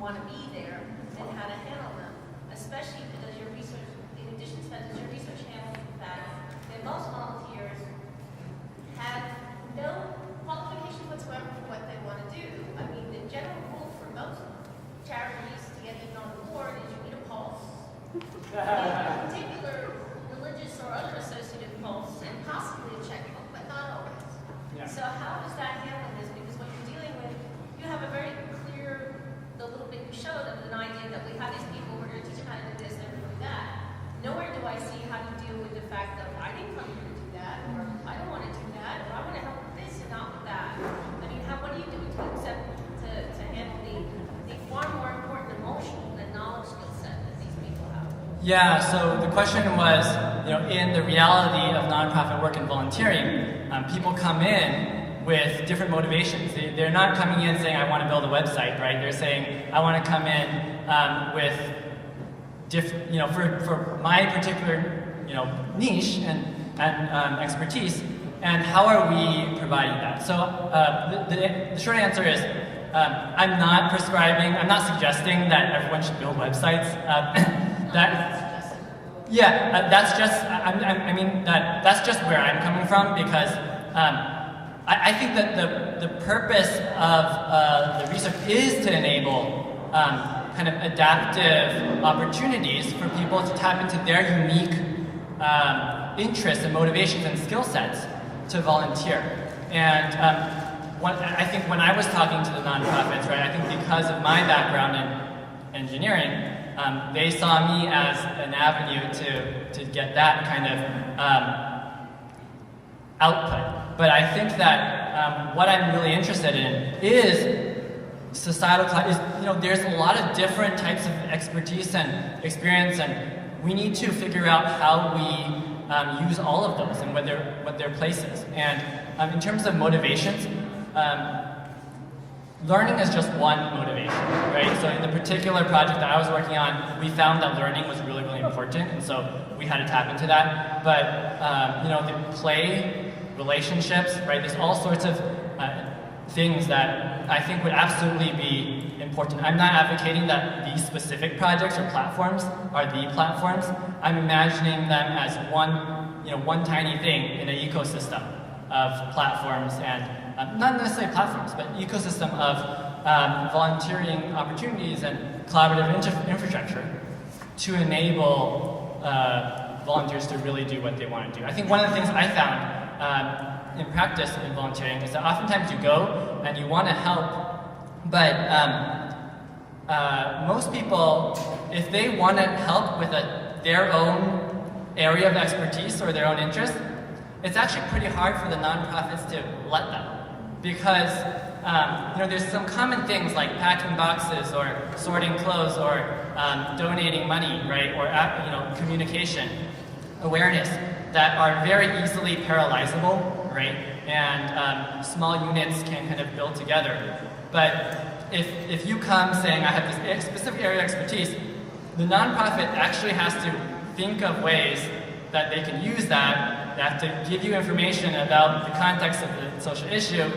want to be there and how to handle them, especially because your research, in addition to that, does your research handle the fact that most volunteers have no qualification whatsoever for what they want to do. I mean, the general rule for most charities to get even on the board is you need a pulse, a particular religious or other associative pulse, and possibly a checkbook, but not always. Yeah. So how does that handle this? Because what you're dealing with, you have a very clear, the little bit you showed of an idea that we have these people, we're going to teach them how to do this and do that. Nowhere do I see how you deal with the fact that I didn't come here to do that, or I don't want to do that, or I want to help with this and not with that. I mean, what do you do to handle the far more important emotional and knowledge skill set that these people have? Yeah, so the question was, in the reality of nonprofit work and volunteering, people come in with different motivations. They're not coming in saying, I want to build a website, right? They're saying, I want to come in with for my particular, niche and expertise, and how are we providing that? So the short answer is, I'm not prescribing, I'm not suggesting that everyone should build websites. That's just, that's just where I'm coming from, because I think that the purpose of the research is to enable kind of adaptive opportunities for people to tap into their unique interests and motivations and skill sets to volunteer. And I think when I was talking to the nonprofits, right, I think because of my background in engineering, they saw me as an avenue to get that kind of output. But I think that what I'm really interested in is societal, there's a lot of different types of expertise and experience, and we need to figure out how we use all of those and what their place is. And in terms of motivations, learning is just one motivation, right? So in the particular project that I was working on, we found that learning was really, really important, and so we had to tap into that. But the play, relationships, right? There's all sorts of things that I think would absolutely be important. I'm not advocating that these specific projects or platforms are the platforms. I'm imagining them as one tiny thing in an ecosystem of platforms and not necessarily platforms, but ecosystem of volunteering opportunities and collaborative infrastructure to enable volunteers to really do what they want to do. I think one of the things I found in practice in volunteering is that oftentimes you go and you want to help, but most people, if they want to help with their own area of expertise or their own interest, it's actually pretty hard for the nonprofits to let them. Because there's some common things like packing boxes or sorting clothes or donating money, right? Or communication, awareness that are very easily parallelizable, right? And small units can kind of build together. But if you come saying, I have this specific area of expertise, the nonprofit actually has to think of ways that they can use that. They have to give you information about the context of the social issue.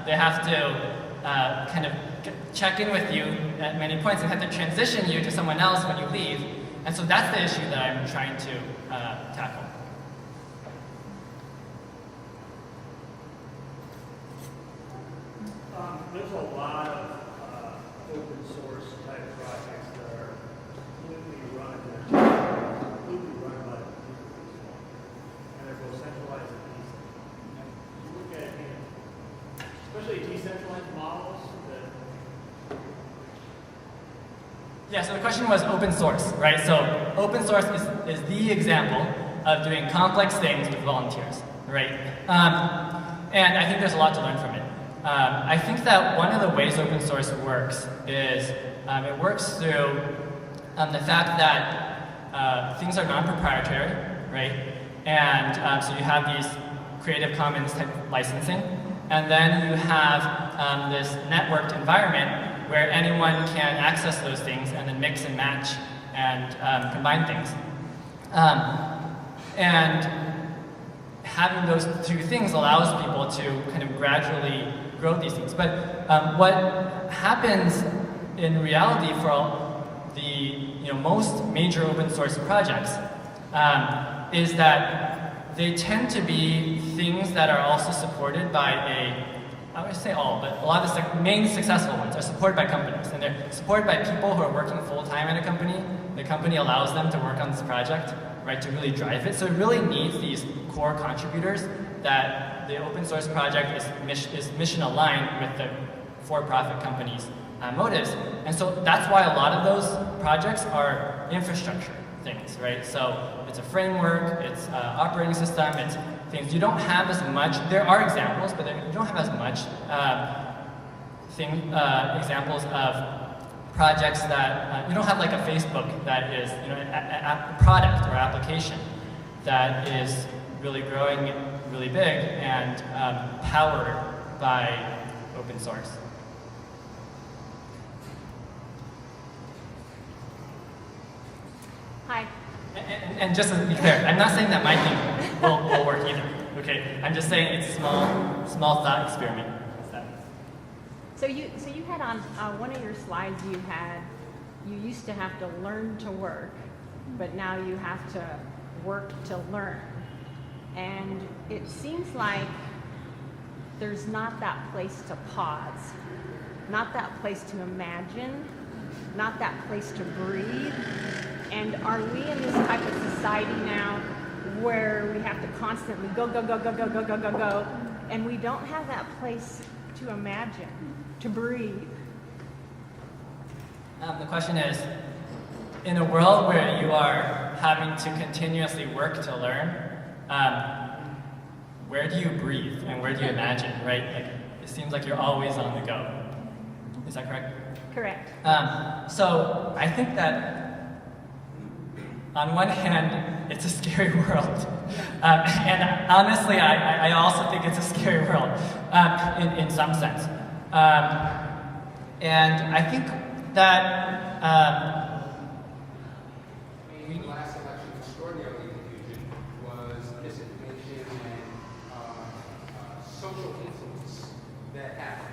They have to kind of check in with you at many points and have to transition you to someone else when you leave. And so that's the issue that I'm trying to tackle. There's a lot of open source type projects that are completely run by people, and they're both centralized and decentralized. You look at especially decentralized models that. Yeah, so the question was open source, right? So open source is the example of doing complex things with volunteers, right? And I think there's a lot to learn from it. I think that one of the ways open source works is it works through the fact that things are non-proprietary, right? And so you have these Creative Commons type licensing, and then you have this networked environment where anyone can access those things and then mix and match and combine things. And having those two things allows people to kind of gradually grow these things. But what happens in reality for all the most major open source projects is that they tend to be things that are also supported by I would say all, but a lot of the main successful ones are supported by companies, and they're supported by people who are working full-time at a company. The company allows them to work on this project, right, to really drive it. So it really needs these core contributors that the open source project is mission aligned with the for-profit company's motives. And so that's why a lot of those projects are infrastructure things, right? So it's a framework, it's an operating system, it's things you don't have as much. There are examples, but you don't have as much examples of projects that you don't have like a Facebook that is a product or application that is really growing really big and powered by open source. Hi. And just to be clear, I'm not saying that my thing will work either. Okay, I'm just saying it's a small thought experiment. So you had on one of your slides you used to have to learn to work, but now you have to work to learn. And it seems like there's not that place to pause, not that place to imagine, not that place to breathe. And are we in this type of society now where we have to constantly go, and we don't have that place to imagine, to breathe? The question is, in a world where you are having to continuously work to learn, where do you breathe and where do you imagine, right? Like, it seems like you're always on the go. Is that correct? Correct. So I think that on one hand, it's a scary world. And honestly, I also think it's a scary world in some sense. And I think that the last election extraordinarily confusion was misinformation and social influence that happened.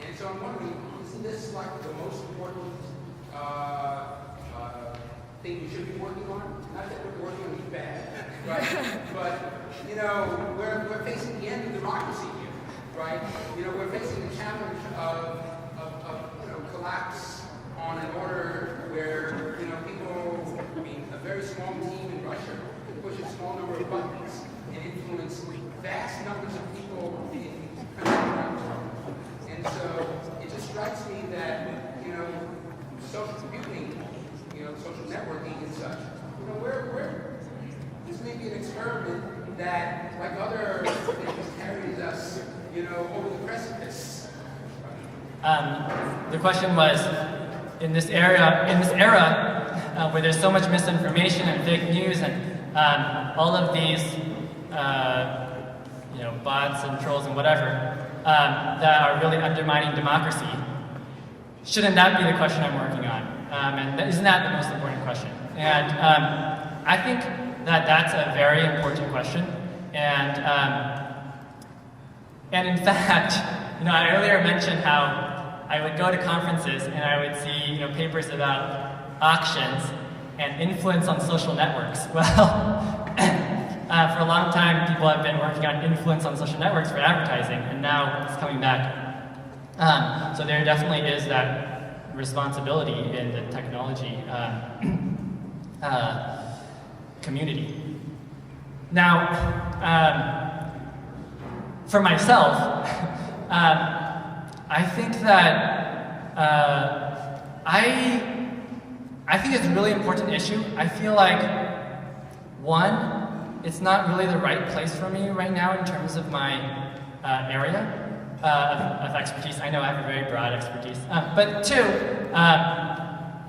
And so I'm wondering, isn't this like the most important thing we should be working on? Not that we're working on it bad, right? But, you know, we're facing the end of democracy here, right? You know, we're facing the challenge of you know, collapse on an order where, you know, people, I mean, a very small team in Russia can push a small number of buttons and influence vast numbers of people in countries around the world. And so it just strikes me that, you know, social computing, you know, social networking and such, you know, this may be an experiment that, like other things, carries us, you know, over the precipice. The question was, in this era where there's so much misinformation and fake news and all of these, you know, bots and trolls and whatever that are really undermining democracy, shouldn't that be the question I'm working on? And isn't that the most important question? And I think that that's a very important question. And in fact, you know, I earlier mentioned how I would go to conferences and I would see, you know, papers about auctions and influence on social networks. Well, for a long time, people have been working on influence on social networks for advertising, and now it's coming back. So there definitely is that responsibility in the technology community. Now, for myself, I think that I think it's a really important issue. I feel like, one, it's not really the right place for me right now in terms of my area of expertise. I know I have a very broad expertise. But two,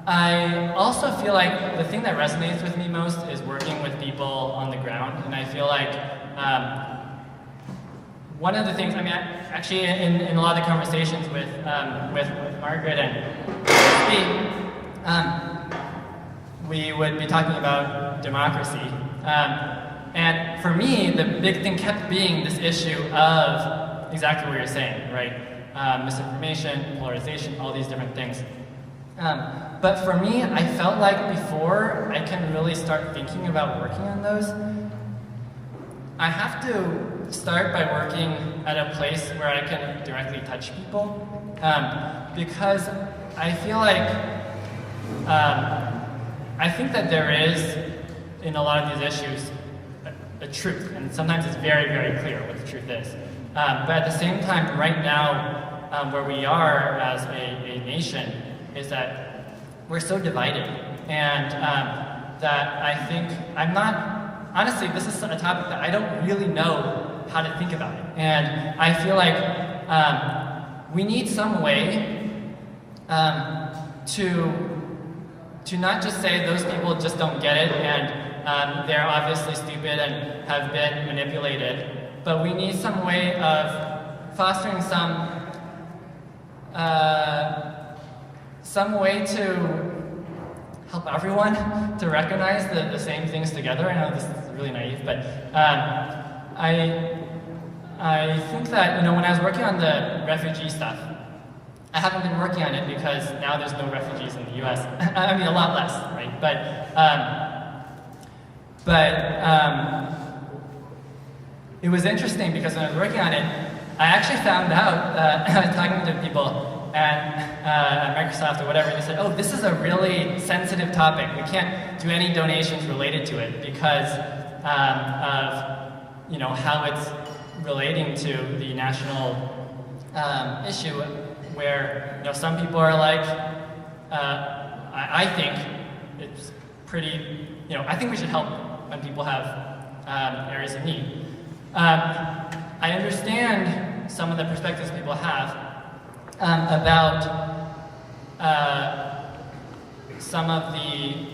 I also feel like the thing that resonates with me most is working with people on the ground. And I feel like one of the things, I mean, actually in a lot of the conversations with Margaret and Steve, we would be talking about democracy. And for me, the big thing kept being this issue of exactly what you're saying, right? Misinformation, polarization, all these different things. But for me, I felt like before I can really start thinking about working on those, I have to start by working at a place where I can directly touch people. Because I feel like, I think that there is, in a lot of these issues, a truth, and sometimes it's very, very clear what the truth is. But at the same time, right now, where we are as a nation, is that we're so divided, and that I think I'm not, honestly, this is a topic that I don't really know how to think about it. And I feel like we need some way to not just say those people just don't get it and they're obviously stupid and have been manipulated, but we need some way of fostering some way to help everyone to recognize the same things together. I know this is really naive, but I think that, you know, when I was working on the refugee stuff, I haven't been working on it because now there's no refugees in the US. I mean, a lot less, right? But it was interesting because when I was working on it, I actually found out that I was talking to people at Microsoft or whatever, and they said, oh, this is a really sensitive topic. We can't do any donations related to it because of, you know, how it's relating to the national issue, where, you know, some people are like, I think it's pretty, you know, I think we should help when people have areas of need. I understand some of the perspectives people have about some of the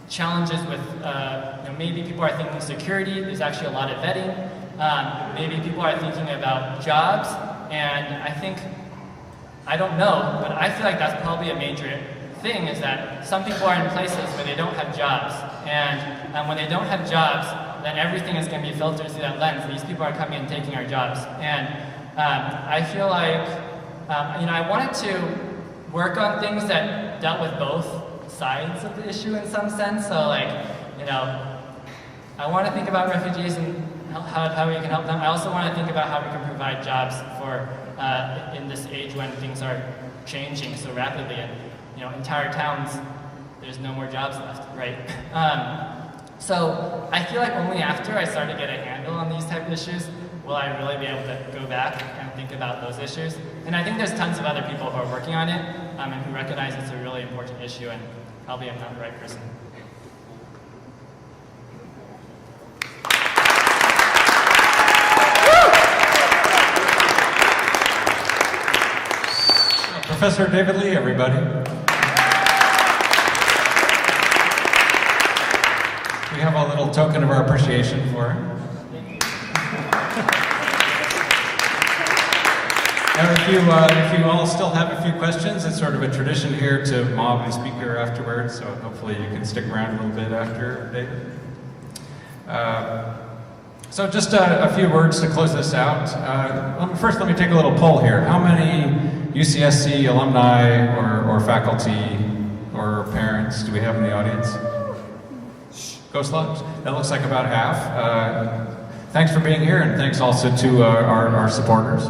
challenges with, you know, maybe people are thinking security, there's actually a lot of vetting. Maybe people are thinking about jobs, and I think, I don't know, but I feel like that's probably a major thing, is that some people are in places where they don't have jobs, and when they don't have jobs, then everything is going to be filtered through that lens. These people are coming and taking our jobs, and I feel like I wanted to work on things that dealt with both sides of the issue in some sense. So like, I want to think about refugees and how we can help them. I also want to think about how we can provide jobs for in this age when things are changing so rapidly, and entire towns, there's no more jobs left, right? So I feel like only after I start to get a handle on these type of issues will I really be able to go back and think about those issues. And I think there's tons of other people who are working on it and who recognize it's a really important issue, and probably I'm not the right person. Professor David Lee, everybody. We have a little token of our appreciation for him. Now, if you all still have a few questions, it's sort of a tradition here to mob the speaker afterwards, so hopefully you can stick around a little bit after David. So just a few words to close this out. First, let me take a little poll here. How many UCSC alumni or faculty or parents do we have in the audience? Go Slugs. That looks like about half. Thanks for being here, and thanks also to our supporters.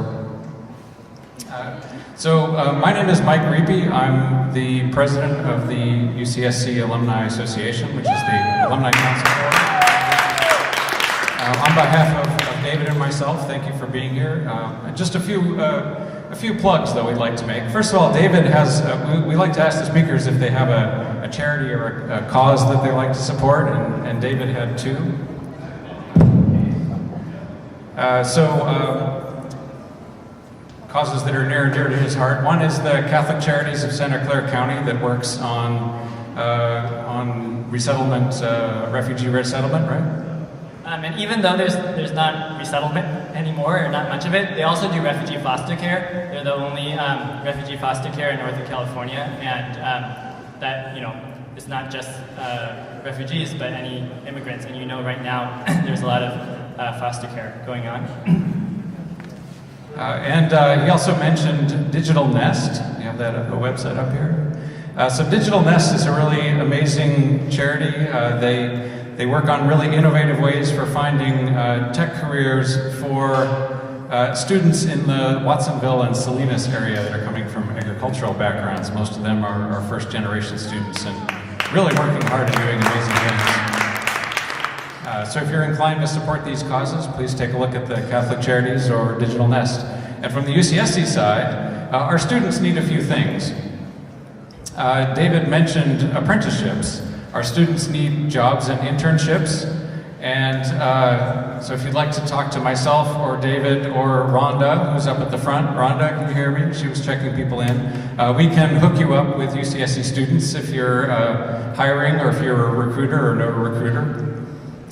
My name is Mike Reapy. I'm the president of the UCSC Alumni Association, which is the Alumni Council Board. On behalf of David and myself, thank you for being here. Just a few plugs, though, we'd like to make. First of all, David has, we like to ask the speakers if they have a charity or a cause that they like to support, and David had two. Causes that are near and dear to his heart. One is the Catholic Charities of Santa Clara County that works on resettlement, refugee resettlement, right? And even though there's not resettlement anymore, or not much of it, they also do refugee foster care. They're the only refugee foster care in Northern California, and that, it's not just refugees, but any immigrants. And right now, there's a lot of foster care going on. He also mentioned Digital Nest. You have that a website up here. So Digital Nest is a really amazing charity. They work on really innovative ways for finding tech careers for students in the Watsonville and Salinas area that are coming from agricultural backgrounds. Most of them are first-generation students and really working hard and doing amazing things. So if you're inclined to support these causes, please take a look at the Catholic Charities or Digital Nest. And from the UCSC side, our students need a few things. David mentioned apprenticeships. Our students need jobs and internships. And so if you'd like to talk to myself or David or Rhonda, who's up at the front. Rhonda, can you hear me? She was checking people in. We can hook you up with UCSC students if you're hiring or if you're a recruiter or know a recruiter.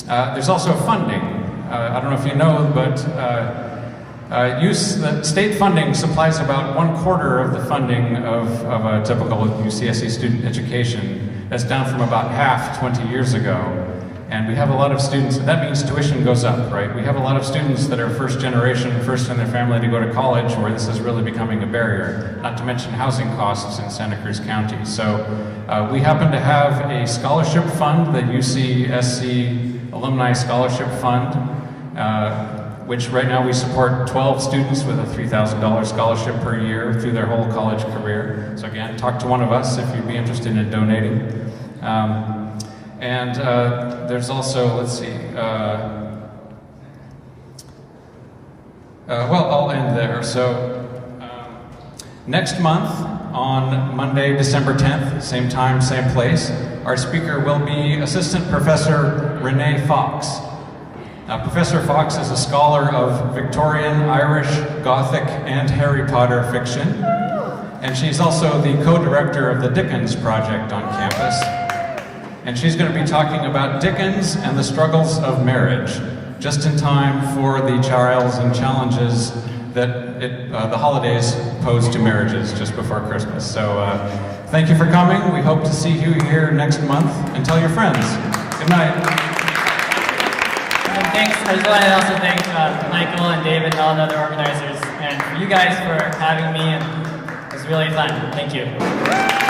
There's also funding. I don't know if you know, but the state funding supplies about 1/4 of the funding of a typical UCSC student education. That's down from about half 20 years ago. And we have a lot of students, that means tuition goes up, right? We have a lot of students that are first generation, first in their family to go to college, where this is really becoming a barrier, not to mention housing costs in Santa Cruz County. So we happen to have a scholarship fund, the UCSC Alumni Scholarship Fund, which right now we support 12 students with a $3,000 scholarship per year through their whole college career. So again, talk to one of us if you'd be interested in donating. There's also, let's see, I'll end there. So next month, on Monday, December 10th, same time, same place, our speaker will be Assistant Professor Renee Fox. Professor Fox is a scholar of Victorian, Irish, Gothic, and Harry Potter fiction. And she's also the co-director of the Dickens Project on campus. And she's going to be talking about Dickens and the struggles of marriage, just in time for the trials and challenges that the holidays pose to marriages just before Christmas. So thank you for coming. We hope to see you here next month, and tell your friends. Good night. And thanks. I just want to also thank Michael and David and all the other organizers. and for you guys for having me, and it was really fun. Thank you.